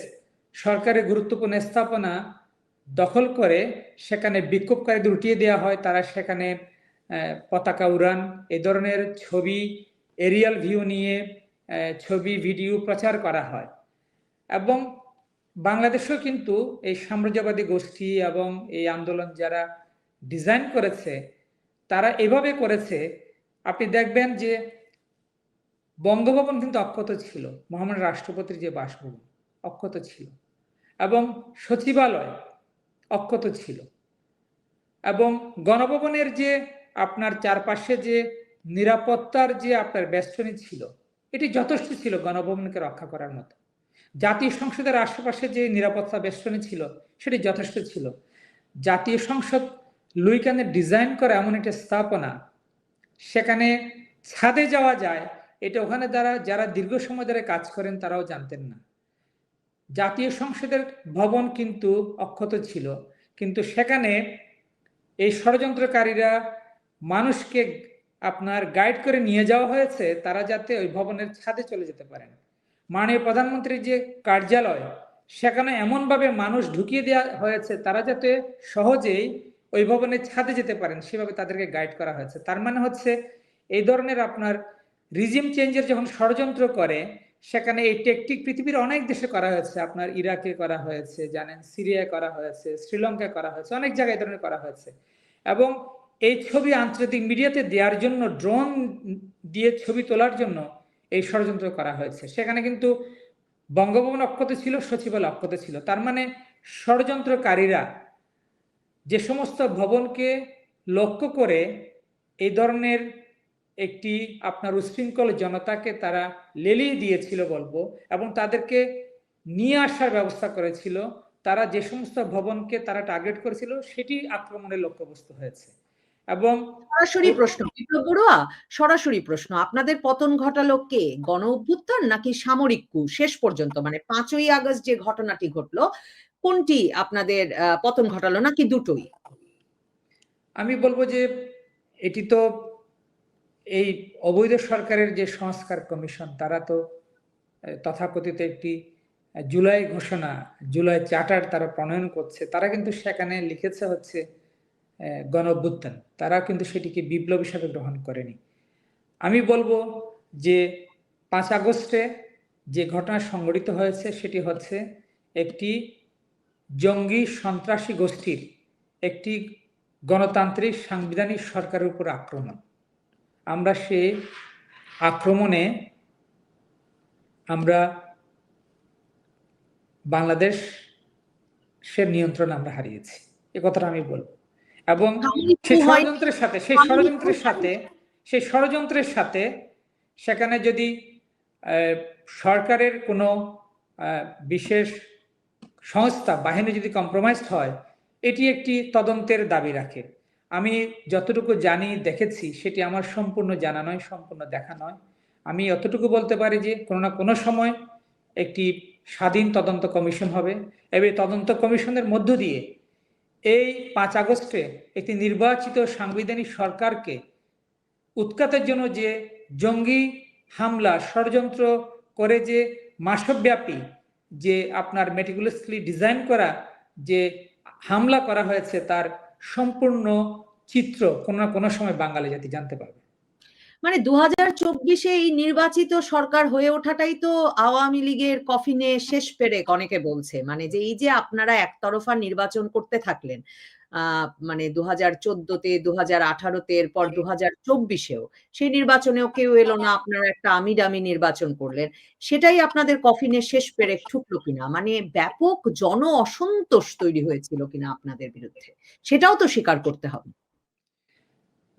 সরকারি গুরুত্বপূর্ণ স্থাপনা দখল করে সেখানে বিক্ষোভকারীদের উঠিয়ে দেওয়া হয়, তারা সেখানে পতাকা উড়ান, এই ধরনের ছবি, এরিয়াল ভিউ নিয়ে ছবি ভিডিও প্রচার করা হয়। এবং বাংলাদেশেও কিন্তু এই সাম্রাজ্যবাদী গোষ্ঠী এবং এই আন্দোলন যারা ডিজাইন করেছে তারা এভাবে করেছে, আপনি দেখবেন যে বঙ্গভবন কিন্তু অক্ষত ছিল, মহামান্য রাষ্ট্রপতির যে বাসভবন অক্ষত ছিল, এবং সচিবালয় অক্ষত ছিল, এবং গণভবনের যে আপনার চারপাশে যে নিরাপত্তার যে আপনার বেষ্টনী ছিল এটি যথেষ্ট ছিল গণভবনকে রক্ষা করার মতো। জাতীয় সংসদের আশেপাশে যে নিরাপত্তা বেষ্টনী ছিল সেটি যথেষ্ট ছিল। জাতীয় সংসদ লুইকানের ডিজাইন করা এমন একটা স্থাপনা, সেখানে ছাদে যাওয়া যায়, এটা ওখানে যারা দীর্ঘ সময় ধরে কাজ করেন তারাও জানতেন না। জাতীয় সংসদের ভবন কিন্তু অক্ষত ছিল, কিন্তু সেখানে এই ষড়যন্ত্রকারীরা মানুষকে আপনার গাইড করে নিয়ে যাওয়া হয়েছে তারা যাতে ওই ভবনের ছাদে চলে যেতে পারেন। মাননীয় প্রধানমন্ত্রীর যে কার্যালয়, সেখানে এমনভাবে মানুষ ঢুকিয়ে দেওয়া হয়েছে তারা যাতে সহজেই ওই ভবনের ছাদে যেতে পারেন, সেভাবে তাদেরকে গাইড করা হয়েছে। তার মানে হচ্ছে এই ধরনের আপনার রিজিম চেঞ্জের যখন ষড়যন্ত্র করে, সেখানে এই টেকটিক পৃথিবীর অনেক দেশে করা হয়েছে। আপনার ইরাকে করা হয়েছে, জানেন, সিরিয়ায় করা হয়েছে, শ্রীলঙ্কায় করা হয়েছে, অনেক জায়গায় এই ধরনের করা হয়েছে। এবং এই ছবি আন্তর্জাতিক মিডিয়াতে দেওয়ার জন্য, ড্রোন দিয়ে ছবি তোলার জন্য এই ষড়যন্ত্র করা হয়েছে। সেখানে কিন্তু বঙ্গভবন অক্ষত ছিল, সচিবালয় অক্ষত ছিল। তার মানে ষড়যন্ত্রকারীরা যে সমস্ত ভবনকে লক্ষ্য করে এই ধরনের একটি আপনার উশৃঙ্খল জনতাকে তারা লেলিয়ে দিয়েছিল বলবো, এবং তাদেরকে নিয়ে আসার ব্যবস্থা করেছিল, তারা যে সমস্ত ভবনকে তারা টার্গেট করেছিল সেটি আক্রমণের লক্ষ্যবস্তু হয়েছে। এবং সরাসরি প্রশ্ন, বিপ্লব বড়ুয়া, সরাসরি প্রশ্ন, আপনাদের পতন ঘটালো কে? গণ অভ্যুত্থান নাকি সামরিক কূ? শেষ পর্যন্ত মানে 5ই আগস্ট যে ঘটনাটি ঘটলো, কোনটি আপনাদের পতন ঘটালো, নাকি দুটোই? আমি বলবো যে এটি তো এই অবৈধ সরকারের যে সংস্কার কমিশন, তারা তো তথাকথিত একটি জুলাই ঘোষণা, জুলাই চার্টার তারা প্রণয়ন করছে। তারা কিন্তু সেখানে লিখেছে হচ্ছে গণ অভ্যুত্থান, তারা কিন্তু সেটিকে বিপ্লব হিসাবে গ্রহণ করেনি। আমি বলবো যে 5 আগস্টে যে ঘটনা সংঘটিত হয়েছে সেটি হচ্ছে একটি জঙ্গি সন্ত্রাসী গোষ্ঠীর একটি গণতান্ত্রিক সাংবিধানিক সরকারের উপর আক্রমণ। আমরা সে আক্রমণে আমরা বাংলাদেশের নিয়ন্ত্রণ আমরা হারিয়েছি, এ কথাটা আমি বলবো। এবং সেই ষড়যন্ত্রের সাথে সেখানে যদি সরকারের কোনো বিশেষ সংস্থা বাহিনী যদি কম্প্রোমাইজ হয়, এটি একটি তদন্তের দাবি রাখে। আমি যতটুকু জানি, দেখেছি, সেটি আমার সম্পূর্ণ জানা নয়, সম্পূর্ণ দেখা নয়। আমি অতটুকু বলতে পারি যে কোনো না কোনো সময় একটি স্বাধীন তদন্ত কমিশন হবে, এবং তদন্ত কমিশনের মধ্য দিয়ে এই 5 আগস্টে একটি নির্বাচিত সাংবিধানিক সরকারকে উৎখাতের জন্য যে জঙ্গি হামলা ষড়যন্ত্র করে, যে মাসব্যাপী যে আপনার মেটিকুলাসলি ডিজাইন করা যে হামলা করা হয়েছে, তার সম্পূর্ণ চিত্র কোনো না কোনো সময় বাঙালি জাতি জানতে পারবে। মানে 2024-এ এই নির্বাচিত সরকার হয়ে ওঠাটাই তো আওয়ামী লীগের কফিনে শেষ পেরেক, অনেকে বলছে। মানে যে এই যে আপনারা একতরফা নির্বাচন করতে থাকলেন, মানে 2014-তে, 2018-তে, এরপর 2024-এও সেই নির্বাচনেও কেউ এলো না, আপনারা একটা আমিডামি নির্বাচন করলেন, সেটাই আপনাদের কফিনের শেষ পেরেক ঠুকলো কিনা? মানে ব্যাপক জন অসন্তোষ তৈরি হয়েছিল কিনা আপনাদের বিরুদ্ধে, সেটাও তো স্বীকার করতে হবে।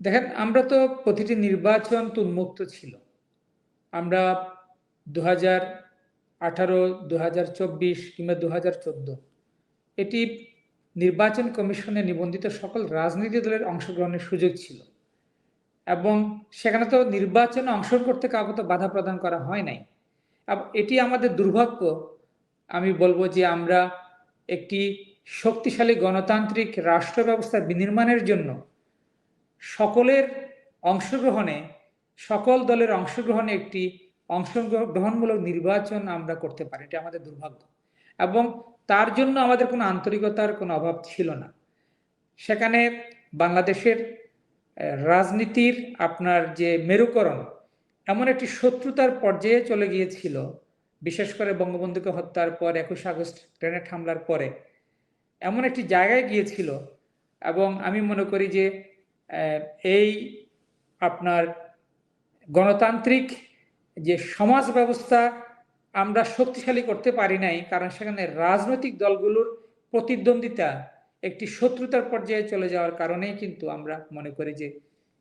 দেখেন, আমরা তো প্রতিটি নির্বাচন তো উন্মুক্ত ছিল। আমরা 2018, 2024 কিংবা 2014 এটি নির্বাচন কমিশনে নিবন্ধিত সকল রাজনৈতিক দলের অংশগ্রহণের সুযোগ ছিল, এবং সেখানে তো নির্বাচনে অংশগ্রহণ করতে কাউকে তো বাধা প্রদান করা হয় নাই। এটি আমাদের দুর্ভাগ্য। আমি বলবো যে আমরা একটি শক্তিশালী গণতান্ত্রিক রাষ্ট্র ব্যবস্থা বিনির্মাণের জন্য সকলের অংশগ্রহণে, সকল দলের অংশগ্রহণে একটি অংশগ্রহণমূলক নির্বাচন আমরা করতে পারি, এটা আমাদের দুর্ভাগ্য। এবং তার জন্য আমাদের কোনো আন্তরিকতার কোনো অভাব ছিল না। সেখানে বাংলাদেশের রাজনীতির আপনার যে মেরুকরণ এমন একটি শত্রুতার পর্যায়ে চলে গিয়েছিল, বিশেষ করে বঙ্গবন্ধুকে হত্যার পর, 21 আগস্ট গ্রেনেড হামলার পরে এমন একটি জায়গায় গিয়েছিল। এবং আমি মনে করি যে এই আপনার গণতান্ত্রিক যে সমাজ ব্যবস্থা আমরা শক্তিশালী করতে পারি নাই, কারণ সেখানে রাজনৈতিক দলগুলোর প্রতিদ্বন্দ্বিতা একটি শত্রুতার পর্যায়ে চলে যাওয়ার কারণেই কিন্তু আমরা মনে করি যে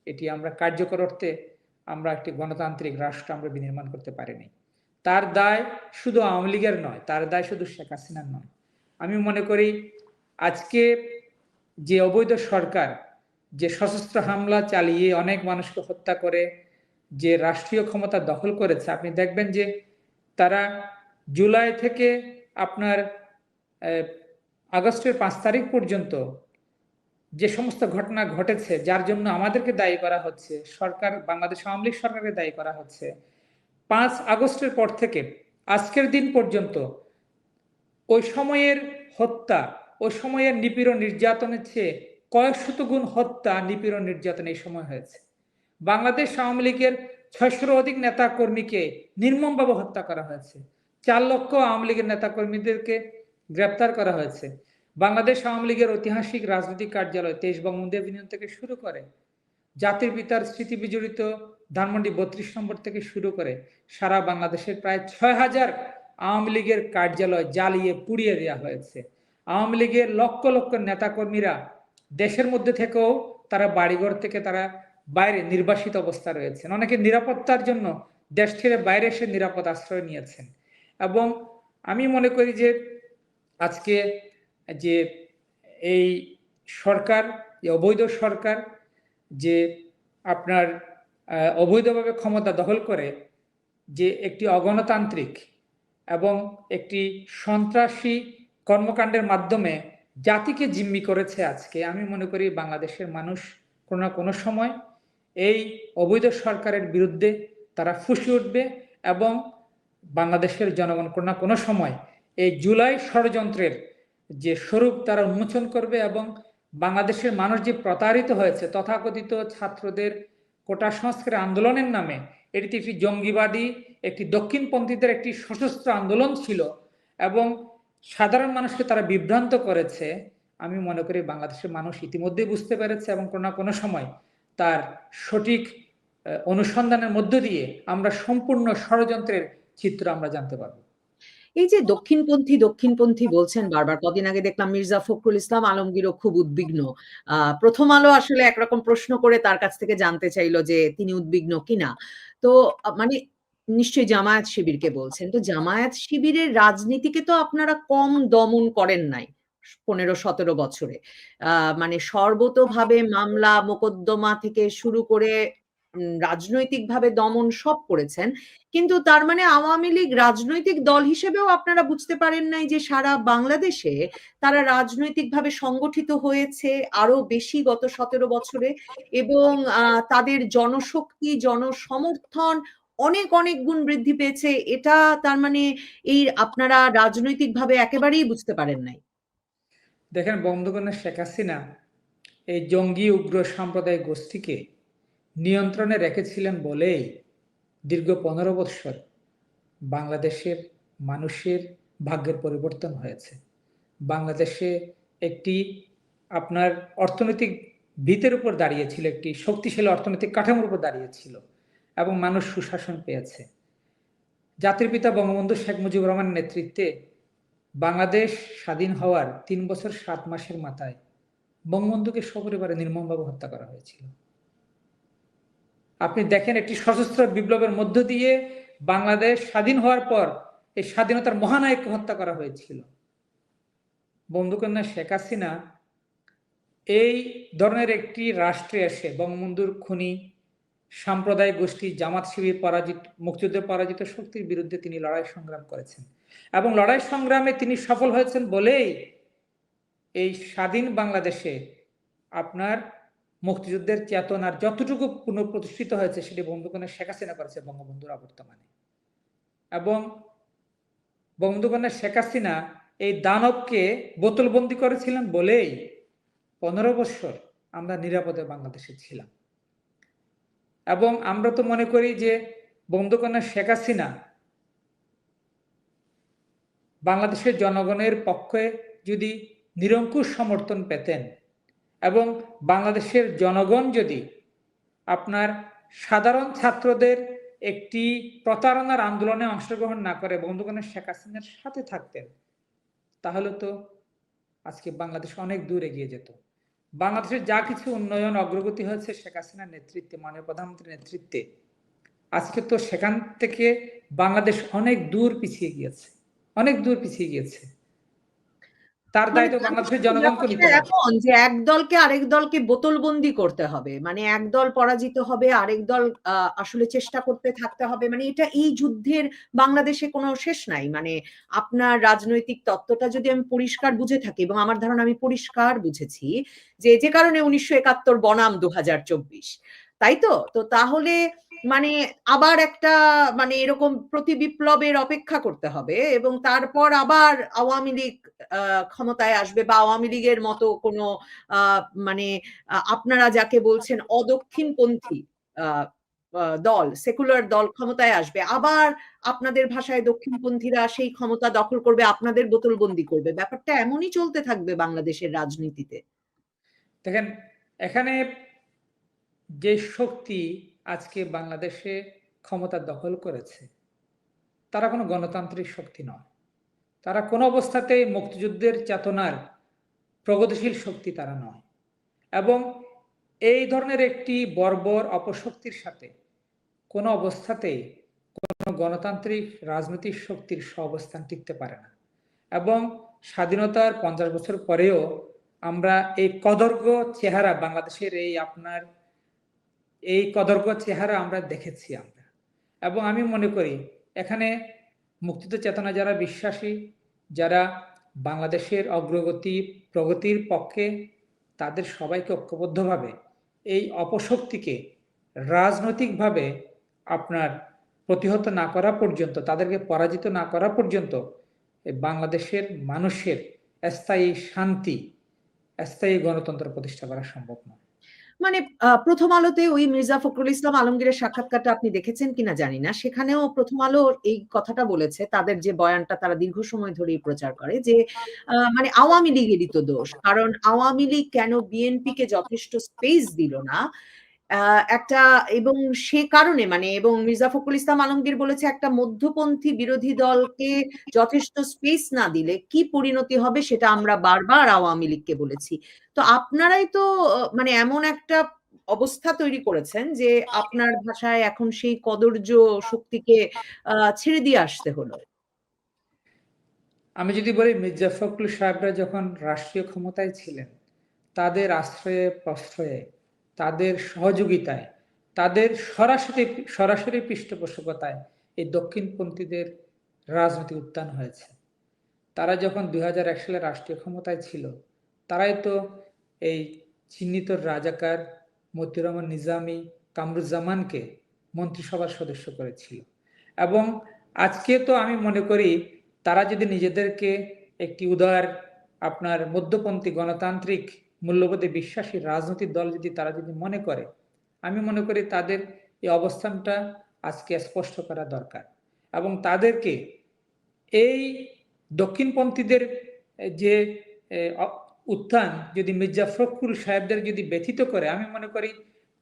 এটি আমরা কার্যকর অর্থে আমরা একটি গণতান্ত্রিক রাষ্ট্র আমরা বিনির্মাণ করতে পারিনি। তার দায় শুধু আওয়ামী লীগের নয়, তার দায় শুধু শেখ হাসিনার নয়। আমি মনে করি আজকে যে অবৈধ সরকার যে সশস্ত্র হামলা চালিয়ে অনেক মানুষকে হত্যা করে যে রাষ্ট্রীয় ক্ষমতা দখল করেছে, আপনি দেখবেন যে তারা জুলাই থেকে আপনার আগস্টের 5 তারিখ পর্যন্ত যে সমস্ত ঘটনা ঘটেছে যার জন্য আমাদেরকে দায়ী করা হচ্ছে, সরকার, বাংলাদেশ আওয়ামী লীগ সরকারকে দায়ী করা হচ্ছে, 5 আগস্টের পর থেকে আজকের দিন পর্যন্ত ওই সময়ের হত্যা, ওই সময়ের নিপীড়ন নির্যাতনের চেয়ে কয়েক শত গুণ হত্যা, নিপীড়ন, নির্যাতন এই সময় হয়েছে। বাংলাদেশ আওয়ামী লীগের 600-র অধিক নেতা কর্মীকে নির্মমভাবে হত্যা করা হয়েছে। 4 লক্ষ আওয়ামী লীগের নেতা কর্মীদেরকে গ্রেপ্তার করা হয়েছে। বাংলাদেশ আওয়ামী লীগের ঐতিহাসিক রাজনৈতিক কার্যালয় 23 বঙ্গবন্ধু এভিনিউ থেকে শুরু করে জাতির পিতার স্মৃতি বিজড়িত ধানমন্ডি 32 নম্বর থেকে শুরু করে সারা বাংলাদেশের প্রায় 6000 আওয়ামী লীগের কার্যালয় জ্বালিয়ে পুড়িয়ে দেওয়া হয়েছে। আওয়ামী লীগের লক্ষ লক্ষ নেতাকর্মীরা দেশের মধ্যে থেকেও তারা বাড়িঘর থেকে তারা বাইরে নির্বাসিত অবস্থা রয়েছেন। অনেকে নিরাপত্তার জন্য দেশ ছেড়ে বাইরে এসে নিরাপদ আশ্রয় নিয়েছেন। এবং আমি মনে করি যে আজকে যে এই সরকার, অবৈধ সরকার যে আপনার অবৈধভাবে ক্ষমতা দখল করে যে একটি অগণতান্ত্রিক এবং একটি সন্ত্রাসী কর্মকাণ্ডের মাধ্যমে জাতিকে জিম্মি করেছে, আজকে আমি মনে করি বাংলাদেশের মানুষ কোনো না কোনো সময় এই অবৈধ সরকারের বিরুদ্ধে তারা ফুঁসে উঠবে এবং বাংলাদেশের জনগণ কোনো না কোনো সময় এই জুলাই ষড়যন্ত্রের যে স্বরূপ তারা উন্মোচন করবে এবং বাংলাদেশের মানুষ যে প্রতারিত হয়েছে তথাকথিত ছাত্রদের কোটা সংস্কার আন্দোলনের নামে, এটি একটি জঙ্গিবাদী, একটি দক্ষিণপন্থীদের একটি সশস্ত্র আন্দোলন ছিল এবং সাধারণ মানুষকে তারা বিভ্রান্ত করেছে। আমি মনে করি বাংলাদেশের মানুষ ইতিমধ্যেই বুঝতে পেরেছে এবং কোনো না কোনো সময় তার সঠিক অনুসন্ধানের মধ্য দিয়ে আমরা সম্পূর্ণ ষড়যন্ত্রের চিত্র আমরা জানতে পারবো। এই যে দক্ষিণপন্থী বলছেন বারবার, কদিন আগে দেখলাম মির্জা ফখরুল ইসলাম আলমগীরও খুব উদ্বিগ্ন। প্রথম আলো আসলে একরকম প্রশ্ন করে তার কাছ থেকে জানতে চাইলো যে তিনি উদ্বিগ্ন কিনা। তো মানে নিশ্চয়ই জামায়াত শিবিরকে বলছেন। তো জামায়াত শিবিরের রাজনীতিকে তো আপনারা কম দমন করেন নাই 15-17 বছরে। মানে সর্বতোভাবে মামলা মোকদ্দমা থেকে শুরু করে রাজনৈতিকভাবে দমন সব করেছেন। কিন্তু তার মানে আওয়ামী লীগ রাজনৈতিক দল হিসেবেও আপনারা বুঝতে পারেন নাই যে সারা বাংলাদেশে তারা রাজনৈতিকভাবে সংগঠিত হয়েছে আরো বেশি গত 17 বছরে, এবং তাদের জনশক্তি, জনসমর্থন অনেক অনেক গুণ বৃদ্ধি পেয়েছে। এটা তার মানে এই আপনারা রাজনৈতিকভাবে একেবারেই বুঝতে পারেন নাই। দেখেন, বঙ্গবন্ধু শেখ হাসিনা এই জঙ্গি উগ্র সাম্প্রদায়িক গোষ্ঠীকে নিয়ন্ত্রণে রেখেছিলেন বলেই দীর্ঘ 15 বৎসর বাংলাদেশের মানুষের ভাগ্যের পরিবর্তন হয়েছে। বাংলাদেশে একটি আপনার অর্থনৈতিক ভিতের উপর দাঁড়িয়েছিল, একটি শক্তিশালী অর্থনৈতিক কাঠামোর উপর দাঁড়িয়েছিল এবং মানুষ সুশাসন পেয়েছে। জাতির পিতা বঙ্গবন্ধু শেখ মুজিবুর রহমানের নেতৃত্বে বাংলাদেশ স্বাধীন হওয়ার 3 বছর 7 মাসের মাথায় বঙ্গবন্ধুকে সপরিবারে নির্মমভাবে হত্যা করা হয়েছিল। আপনি দেখেন, একটি সশস্ত্র বিপ্লবের মধ্য দিয়ে বাংলাদেশ স্বাধীন হওয়ার পর এই স্বাধীনতার মহানায়ককে হত্যা করা হয়েছিল। বঙ্গবন্ধু শেখ হাসিনা এই ধরনের একটি রাষ্ট্রে এসে বঙ্গবন্ধুর খুনি সাম্প্রদায়িক গোষ্ঠী জামাত শিবির পরাজিত, মুক্তিযুদ্ধের পরাজিত শক্তির বিরুদ্ধে তিনি লড়াই সংগ্রাম করেছেন এবং লড়াই সংগ্রামে তিনি সফল হয়েছেন বলেই এই স্বাধীন বাংলাদেশে আপনার মুক্তিযুদ্ধের চেতনার যতটুকু পুনঃপ্রতিষ্ঠিত হয়েছে সেটি বঙ্গবন্ধু শেখ হাসিনা করেছে বঙ্গবন্ধুর অবর্তমানে। এবং বঙ্গবন্ধু শেখ হাসিনা এই দানবকে বোতলবন্দি করেছিলেন বলেই 15 বছর আমরা নিরাপদে বাংলাদেশে ছিলাম। এবং আমরা তো মনে করি যে বঙ্গবন্ধু শেখ হাসিনা বাংলাদেশের জনগণের পক্ষে যদি নিরঙ্কুশ সমর্থন পেতেন এবং বাংলাদেশের জনগণ যদি আপনার সাধারণ ছাত্রদের একটি প্রতারণার আন্দোলনে অংশগ্রহণ না করে বঙ্গবন্ধু শেখ হাসিনার সাথে থাকতেন, তাহলে তো আজকে বাংলাদেশ অনেক দূর এগিয়ে যেত। বাংলাদেশের যা কিছু উন্নয়ন অগ্রগতি হয়েছে শেখ হাসিনার নেতৃত্বে, মাননীয় প্রধানমন্ত্রীর নেতৃত্বে, আজকে তো সেখান থেকে বাংলাদেশ অনেক দূর পিছিয়ে গিয়েছে, অনেক দূর পিছিয়ে গিয়েছে। তার মানে দায়িত্ব তার বাংলাদেশের মানে জনগণকে ব্যাপারটা নিতে হবে। এমন যে এক দলকে আরেক দলকে বোতলবন্দি করতে হবে। মানে এক দল পরাজিত হবে, আরেক দল আসলে চেষ্টা করতে থাকতে হবে। মানে এটা এই যুদ্ধের বাংলাদেশে কোনো শেষ নাই। মানে আপনার রাজনৈতিক তত্ত্বটা যদি আমি পরিষ্কার বুঝে থাকি এবং আমার ধারণা আমি পরিষ্কার বুঝেছি যে কারণে ১৯৭১ বনাম ২০২৪ তাই তো? তো তাহলে মানে আবার একটা মানে এরকম প্রতিবিপ্লবের অপেক্ষা করতে হবে এবং তারপর আবার আওয়ামী লীগ ক্ষমতায় আসবে বা আওয়ামী লীগের মতো কোনো মানে আপনারা যাকে বলছেন অদক্ষিণপন্থী আহ, দল সেকুলার দল ক্ষমতায় আসবে আবার আপনাদের ভাষায় দক্ষিণপন্থীরা সেই ক্ষমতা দখল করবে আপনাদের বোতলবন্দি করবে ব্যাপারটা এমনই চলতে থাকবে বাংলাদেশের রাজনীতিতে। দেখেন, এখানে যে শক্তি আজকে বাংলাদেশে ক্ষমতা দখল করেছে তারা কোনো গণতান্ত্রিক শক্তি নয়। তারা কোনো অবস্থাতেই মুক্তিযুদ্ধের চেতনার প্রগতিশীল শক্তি তারা নয়। এবং এই ধরনের একটি বর্বর অপশক্তির সাথে কোনো অবস্থাতেই কোনো গণতান্ত্রিক রাজনৈতিক শক্তির সহাবস্থান টিকতে পারে না। এবং স্বাধীনতার 50 বছর পরেও আমরা এই কদর্য চেহারা বাংলাদেশের এই কদর্য চেহারা আমরা দেখেছি আমরা। এবং আমি মনে করি এখানে মুক্তিযুদ্ধ চেতনা যারা বিশ্বাসী, যারা বাংলাদেশের অগ্রগতি প্রগতির পক্ষে, তাদের সবাইকে ঐক্যবদ্ধভাবে এই অপশক্তিকে রাজনৈতিকভাবে আপনার প্রতিহত না করা পর্যন্ত, তাদেরকে পরাজিত না করা পর্যন্ত বাংলাদেশের মানুষের স্থায়ী শান্তি, স্থায়ী গণতন্ত্র প্রতিষ্ঠা করা সম্ভব নয়। মানে প্রথম আলোতে ওই মির্জা ফখরুল ইসলাম আলমগীরের সাক্ষাৎকারটা আপনি দেখেছেন কিনা জানি না, সেখানেও প্রথম আলো এই কথাটা বলেছে, তাদের যে বয়ানটা তারা দীর্ঘ সময় ধরেই প্রচার করে যে মানে আওয়ামী লীগেরই তো দোষ, কারণ আওয়ামী লীগ কেন বিএনপি কে যথেষ্ট স্পেস দিল না একটা, এবং সে কারণে মানে এবং মির্জা ফখরুল ইসলাম আলমগীর বলেছে একটা মধ্যপন্থী বিরোধী দলকে যথেষ্ট স্পেস না দিলে কি পরিণতি হবে সেটা আমরা বারবার আওয়ামী লীগকে বলেছি। তো আপনারাই তো মানে এমন একটা অবস্থা তৈরি করেছেন যে আপনার ভাষায় এখন সেই কদর্য শক্তিকে ছেড়ে দিয়ে আসতে হলো। আমি যদি বলি, মির্জা ফখরুল সাহেবরা যখন রাষ্ট্রীয় ক্ষমতায় ছিলেন, তাদের আশ্রয়ে প্রশ্রয়ে, তাদের সহযোগিতায়, তাদের সরাসরি সরাসরি পৃষ্ঠপোষকতায় এই দক্ষিণপন্থীদের রাজনৈতিক উত্থান হয়েছে। তারা যখন 2001 সালে রাষ্ট্রীয় ক্ষমতায় ছিল, তারাই তো এই চিহ্নিত রাজাকার মতিউর রহমান নিজামী, কামরুজ্জামানকে মন্ত্রিসভার সদস্য করেছিল। এবং আজকে তো আমি মনে করি তারা যদি নিজেদেরকে একটি উদার আপনার মধ্যপন্থী গণতান্ত্রিক মূল্যবোধে বিশ্বাসী রাজনৈতিক দল যদি তারা যদি মনে করে, আমি মনে করি তাদের এই অবস্থানটা আজকে স্পষ্ট করা দরকার। এবং তাদেরকে এই দক্ষিণপন্থীদের যে উত্থান যদি মির্জা ফখরুল সাহেবদের যদি ব্যথিত করে, আমি মনে করি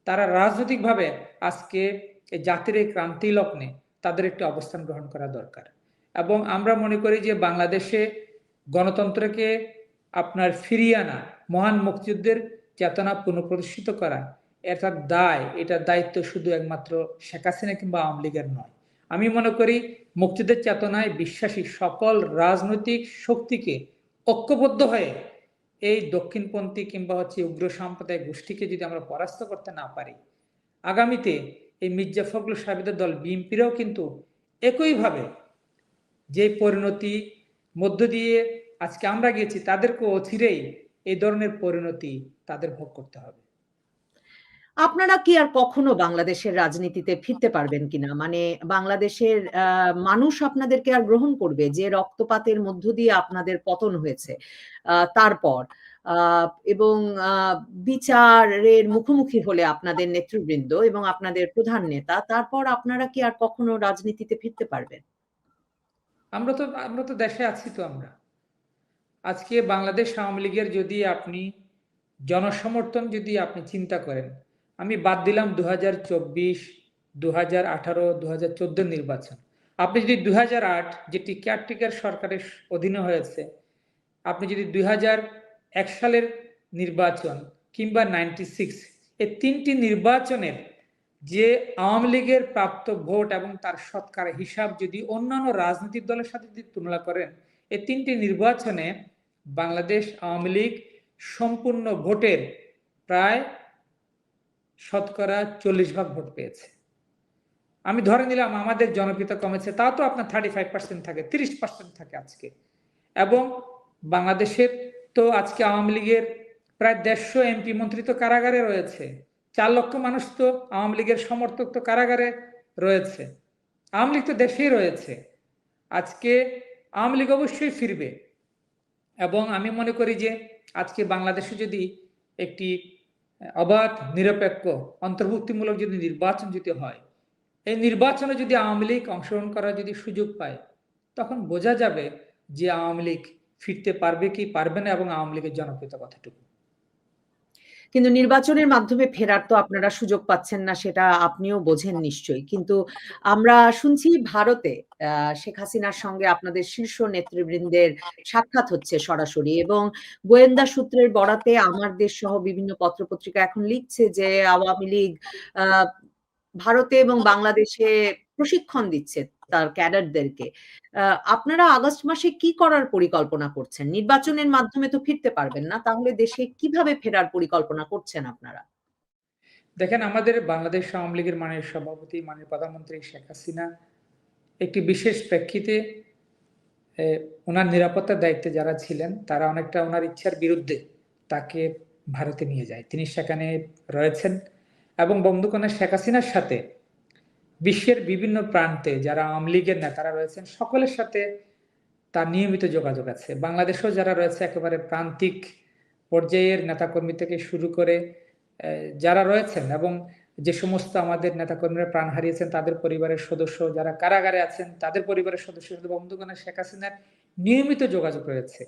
তারা রাজনৈতিকভাবে আজকে জাতির এই ক্রান্তি লগ্নে তাদের একটি অবস্থান গ্রহণ করা দরকার। এবং আমরা মনে করি যে বাংলাদেশে গণতন্ত্রকে আপনার ফিরিয়ে আনা, মহান মুক্তিযুদ্ধের চেতনা পুনঃপ্রতিষ্ঠিত করা, এটার দায়, এটার দায়িত্ব শুধু একমাত্র শেখ হাসিনা কিংবা আওয়ামী লীগের নয়। আমি মনে করি মুক্তিযুদ্ধের চেতনায় বিশ্বাসী সকল রাজনৈতিক শক্তিকে ঐক্যবদ্ধ হয়ে এই দক্ষিণপন্থী কিংবা উগ্র সাম্প্রদায়িক গোষ্ঠীকে যদি আমরা পরাস্ত করতে না পারি, আগামীতে এই মির্জা ফখরুল সাহেবদের দল বিএনপিরাও কিন্তু একইভাবে যে পরিণতি মধ্য দিয়ে আজকে আমরা গেছি, তাদেরকে অচিরেই এই ধরনের পরিণতি তাদের ভোগ করতে হবে। আপনারা কি আর কখনো বাংলাদেশের রাজনীতিতে ফিরতে পারবেন কিনা, মানে বাংলাদেশের মানুষ আপনাদেরকে আর গ্রহণ করবে যে রক্তপাতের মধ্য দিয়ে আপনাদের পতন হয়েছে তারপর এবং বিচারের মুখোমুখি হলে আপনাদের নেতৃবৃন্দ এবং আপনাদের প্রধান নেতা, তারপর আপনারা কি আর কখনো রাজনীতিতে ফিরতে পারবেন? আমরা তো দেশে আছি। তো আমরা আজকে বাংলাদেশ আওয়ামী লীগের যদি আপনি জনসমর্থন যদি আপনি চিন্তা করেন, আমি বাদ দিলাম 2024, 2018, 2014 নির্বাচন। আপনি যদি 2008 যেটি কেয়ারটেকার সরকারের অধীনে হয়েছে, আপনি যদি 2001 সালের নির্বাচন কিংবা 96, এই তিনটি নির্বাচনের যে আওয়ামী লীগের প্রাপ্ত ভোট এবং তার শতকরা হিসাব যদি অন্যান্য রাজনৈতিক দলের সাথে যদি তুলনা করেন, এই তিনটি নির্বাচনে বাংলাদেশ আওয়ামী লীগ সম্পূর্ণ ভোটের প্রায় শতকরা 40% ভোট পেয়েছে। আমি ধরে নিলাম আমাদের জনপ্রিয়তা কমেছে, তাও তো আপনার 35% থাকে, 30% থাকে আজকে। এবং বাংলাদেশের তো আজকে আওয়ামী লীগের প্রায় 150 এমপি মন্ত্রী তো কারাগারে রয়েছে, 4 লক্ষ মানুষ তো আওয়ামী লীগের সমর্থক তো কারাগারে রয়েছে। আওয়ামী লীগ তো দেশেই রয়েছে। আজকে আওয়ামী লীগ অবশ্যই ফিরবে। এবং আমি মনে করি যে আজকে বাংলাদেশে যদি একটি অবাধ, নিরপেক্ষ, অন্তর্ভুক্তিমূলক যদি নির্বাচন যদি হয়, এই নির্বাচনে যদি আওয়ামী লীগ অংশগ্রহণ করার যদি সুযোগ পায়, তখন বোঝা যাবে যে আওয়ামী লীগ ফিরতে পারবে কি পারবে না এবং আওয়ামী লীগের জনপ্রিয়তা কতটুকু। কিন্তু নির্বাচনের মাধ্যমে ফেরার তো আপনারা সুযোগ পাচ্ছেন না, সেটা আপনিও বোঝেন নিশ্চয়ই। কিন্তু আমরা শুনছি ভারতে শেখ হাসিনার সঙ্গে আপনাদের শীর্ষ নেতৃবৃন্দের সাক্ষাৎ হচ্ছে সরাসরি, এবং গোয়েন্দা সূত্রের বরাতে আমার দেশ সহ বিভিন্ন পত্রপত্রিকা এখন লিখছে যে আওয়ামী লীগ আহ ভারতে এবং বাংলাদেশে প্রশিক্ষণ দিচ্ছে তার ক্যাডারদেরকে। আপনারা আগস্ট মাসে কি করার পরিকল্পনা করছেন? নির্বাচনের মাধ্যমে তো ফিরতে পারবেন না। তাহলে দেশে কিভাবে ফেরার পরিকল্পনা করছেন আপনারা? দেখেন, আমাদের বাংলাদেশ আওয়ামী লীগের মাননীয় সভাপতি, মাননীয় প্রধানমন্ত্রী শেখ হাসিনা একটি বিশেষ প্রেক্ষিতে ওনার নিরাপত্তার দায়িত্বে যারা ছিলেন তারা অনেকটা ওনার ইচ্ছার বিরুদ্ধে তাকে ভারতে নিয়ে যায়। তিনি সেখানে রয়েছেন এবং বন্ধুকন্যা শেখ হাসিনার সাথে বিশ্বের বিভিন্ন প্রান্তে যারা আওয়ামী লীগের নেতারা রয়েছেন সকলের সাথে তার নিয়মিত যোগাযোগ আছে। বাংলাদেশেও যারা রয়েছে একেবারে প্রান্তিক পর্যায়ের নেতাকর্মী থেকে শুরু করে যারা রয়েছেন, এবং যে সমস্ত আমাদের নেতাকর্মীরা প্রাণ হারিয়েছেন তাদের পরিবারের সদস্য, যারা কারাগারে আছেন তাদের পরিবারের সদস্য, বন্ধুগণের শেখ হাসিনার নিয়মিত যোগাযোগ রয়েছে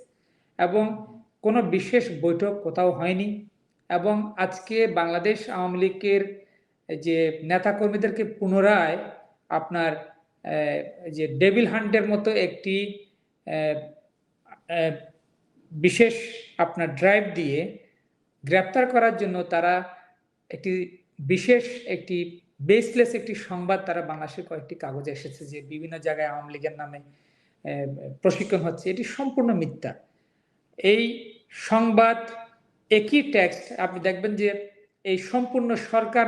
এবং কোনো বিশেষ বৈঠক কোথাও হয়নি। এবং আজকে বাংলাদেশ আওয়ামী লীগের যে নেতাকর্মীদেরকে পুনরায় আপনার যে ডেভিল হান্টের মতো একটি বিশেষ আপনার ড্রাইভ দিয়ে গ্রেপ্তার করার জন্য তারা একটি বিশেষ একটি বেসলেস একটি সংবাদ তারা বাংলাদেশের কয়েকটি কাগজে এসেছে যে বিভিন্ন জায়গায় আওয়ামী লীগের নামে প্রশিক্ষণ হচ্ছে। এটি সম্পূর্ণ মিথ্যা। এই সংবাদ একই টেক্সট আপনি দেখবেন যে এই সম্পূর্ণ সরকার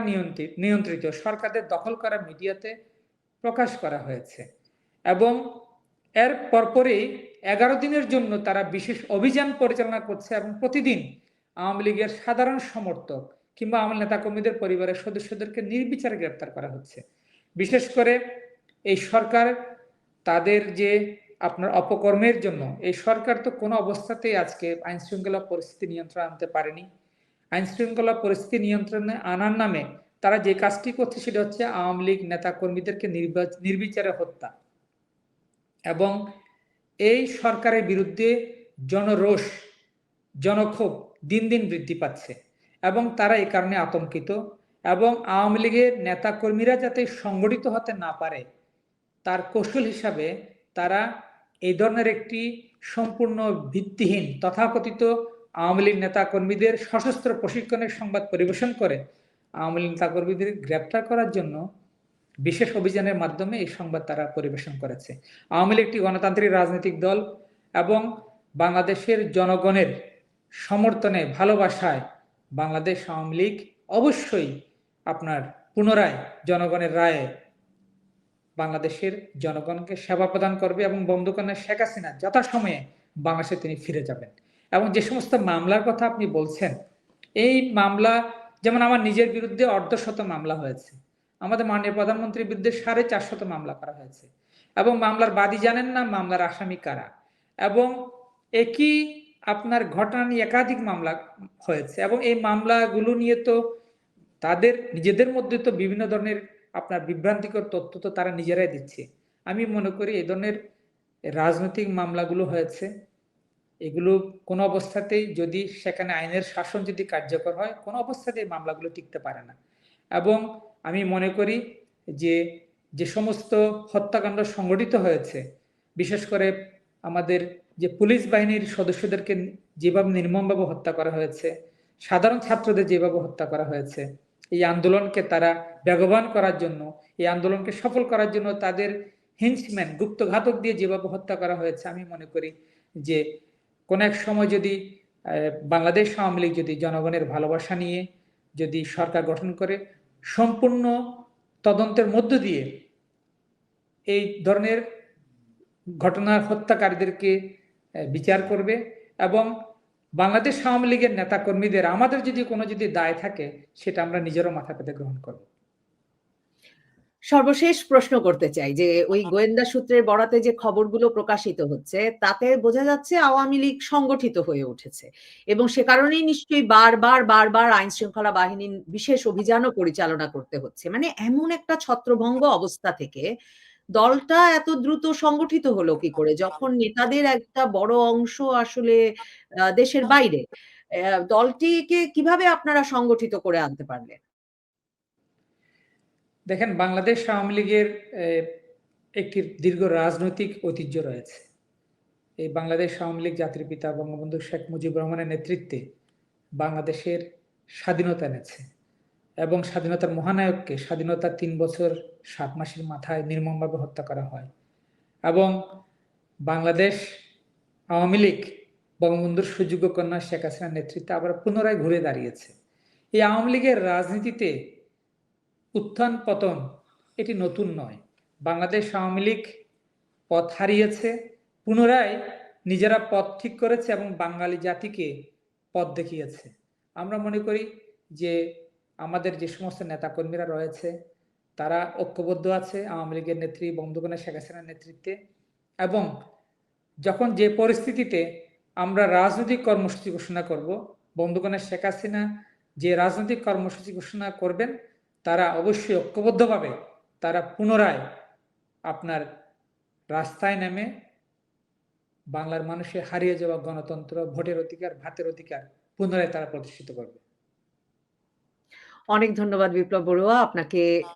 নিয়ন্ত্রিত সরকারের দখল করা মিডিয়াতে প্রকাশ করা হয়েছে এবং এর পরপরই 11 দিনের জন্য তারা বিশেষ অভিযান পরিচালনা করছে এবং প্রতিদিন আওয়ামী লীগের সাধারণ সমর্থক কিংবা আওয়ামী নেতাকর্মীদের পরিবারের সদস্যদেরকে নির্বিচারে গ্রেপ্তার করা হচ্ছে। বিশেষ করে এই সরকার তাদের যে আপনার অপকর্মের জন্য এই সরকার তো কোনো অবস্থাতেই আজকে আইন শৃঙ্খলা পরিস্থিতি নিয়ন্ত্রণ আনতে পারেনি। আইন শৃঙ্খলা পরিস্থিতি নিয়ন্ত্রণে আনার নামে তারা যে কাজটি করছে সেটা হচ্ছে আওয়ামী লীগ নেতা কর্মীদেরকে নির্বিচারে হত্যা। এবং এই সরকারের বিরুদ্ধে জনরোষ, জনক্ষোভ দিন দিন বৃদ্ধি পাচ্ছে এবং তারা এই কারণে আতঙ্কিত এবং আওয়ামী লীগের নেতা কর্মীরা যাতে সংগঠিত হতে না পারে তার কৌশল হিসাবে তারা এই ধরনের একটি সম্পূর্ণ ভিত্তিহীন তথাকথিত আওয়ামী লীগ নেতা কর্মীদের সশস্ত্র প্রশিক্ষণের সংবাদ পরিবেশন করে আওয়ামী লীগ নেতা কর্মীদের গ্রেপ্তার করার জন্য বিশেষ অভিযানের মাধ্যমে এই সংবাদ তারা পরিবেশন করেছে। আওয়ামী লীগ একটি গণতান্ত্রিক রাজনৈতিক দল এবং বাংলাদেশের জনগণের সমর্থনে ভালোবাসায় বাংলাদেশ আওয়ামী লীগ অবশ্যই আপনার পুনরায় জনগণের রায়ে বাংলাদেশের জনগণকে সেবা প্রদান করবে এবং বন্ধুকন্যা শেখ হাসিনা যথাসময়ে বাংলাদেশে তিনি ফিরে যাবেন। এবং যে সমস্ত মামলার কথা আপনি বলছেন, এই মামলা যেমন আমার নিজের বিরুদ্ধে 150 মামলা হয়েছে, আমাদের মাননীয় প্রধানমন্ত্রীর বিরুদ্ধে 450 মামলা করা হয়েছে এবং মামলার বাদী জানেন না, মামলার আসামি কারা। এবং একই আপনার ঘটনা নিয়ে একাধিক মামলা হয়েছে এবং এই মামলাগুলো নিয়ে তো তাদের নিজেদের মধ্যে তো বিভিন্ন ধরনের আপনার বিভ্রান্তিকর তথ্য তো তারা নিজেরাই দিচ্ছে। আমি মনে করি এই ধরনের রাজনৈতিক মামলাগুলো হয়েছে, এগুলো কোনো অবস্থাতেই যদি সেখানে আইনের শাসন যদি কার্যকর হয় কোনো অবস্থাতেই এই মামলাগুলো টিকতে পারে না। এবং আমি মনে করি যে যে সমস্ত হত্যাকাণ্ড সংঘটিত হয়েছে, বিশেষ করে আমাদের যে পুলিশ বাহিনীর সদস্যদেরকে যেভাবে নির্মমভাবে হত্যা করা হয়েছে, সাধারণ ছাত্রদের যেভাবে হত্যা করা হয়েছে, এই আন্দোলনকে তারা বেগবান করার জন্য, এই আন্দোলনকে সফল করার জন্য তাদের হিন্সম্যান গুপ্তঘাতক দিয়ে যেভাবে হত্যা করা হয়েছে, আমি মনে করি যে কোন এক সময় যদি বাংলাদেশ আওয়ামী লীগ যদি জনগণের ভালোবাসা নিয়ে যদি সরকার গঠন করে সম্পূর্ণ তদন্তের মধ্য দিয়ে এই ধরনের ঘটনার হত্যাকারীদেরকে বিচার করবে এবং বাংলাদেশ আওয়ামী লীগের নেতা কর্মীদের আমাদের যদি কোনো দায় থাকে সেটা আমরা নিজেরও মাথা পেতে গ্রহণ করব। সর্বশেষ প্রশ্ন করতে চাই যে ওই গোয়েন্দা সূত্রের বরাতে যে খবরগুলো প্রকাশিত হচ্ছে তাতে বোঝা যাচ্ছে আওয়ামী লীগ সংগঠিত হয়ে উঠেছে এবং সে কারণেই নিশ্চয়ই বারবার আইন শৃঙ্খলা বাহিনীর বিশেষ অভিযানও পরিচালনা করতে হচ্ছে। মানে এমন একটা ছত্রভঙ্গ অবস্থা থেকে দলটা এত দ্রুত সংগঠিত হলো কি করে যখন নেতাদের একটা বড় অংশ আসলে দেশের বাইরে? দলটিকে কিভাবে আপনারা সংগঠিত করে আনতে পারলেন? দেখেন, বাংলাদেশ আওয়ামী লীগের একটি দীর্ঘ রাজনৈতিক ঐতিহ্য রয়েছে। এই বাংলাদেশ আওয়ামী লীগ জাতির পিতা বঙ্গবন্ধু শেখ মুজিবুর রহমানের নেতৃত্বে বাংলাদেশের স্বাধীনতা এনেছে এবং স্বাধীনতার মহানায়ককে স্বাধীনতার ৩ বছর ৭ মাসের মাথায় নির্মমভাবে হত্যা করা হয় এবং বাংলাদেশ আওয়ামী লীগ বঙ্গবন্ধুর সুযোগ্য কন্যা শেখ হাসিনার নেতৃত্বে আবার পুনরায় ঘুরে দাঁড়িয়েছে। এই আওয়ামী লীগের রাজনীতিতে উত্থান পতন এটি নতুন নয়। বাংলাদেশ আওয়ামী লীগ পথ হারিয়েছে, পুনরায় নিজেরা পথ ঠিক করেছে এবং বাঙালি জাতিকে পথ দেখিয়েছে। আমরা মনে করি যে আমাদের যে সমস্ত নেতাকর্মীরা রয়েছে তারা ঐক্যবদ্ধ আছে আওয়ামী লীগের নেত্রী বঙ্গবন্ধু শেখ হাসিনার নেতৃত্বে এবং যখন যে পরিস্থিতিতে আমরা রাজনৈতিক কর্মসূচি ঘোষণা করব, বঙ্গবন্ধু শেখ হাসিনা যে রাজনৈতিক কর্মসূচি ঘোষণা করবেন তারা অবশ্যই ঐক্যবদ্ধভাবে তারা পুনরায় আপনার রাস্তায় নেমে বাংলার মানুষের হারিয়ে যাওয়া গণতন্ত্র, ভোটের অধিকার, ভাতের অধিকার পুনরায় তারা প্রতিষ্ঠিত করবে। অনেক ধন্যবাদ বিপ্লব বড়ুয়া আপনাকে।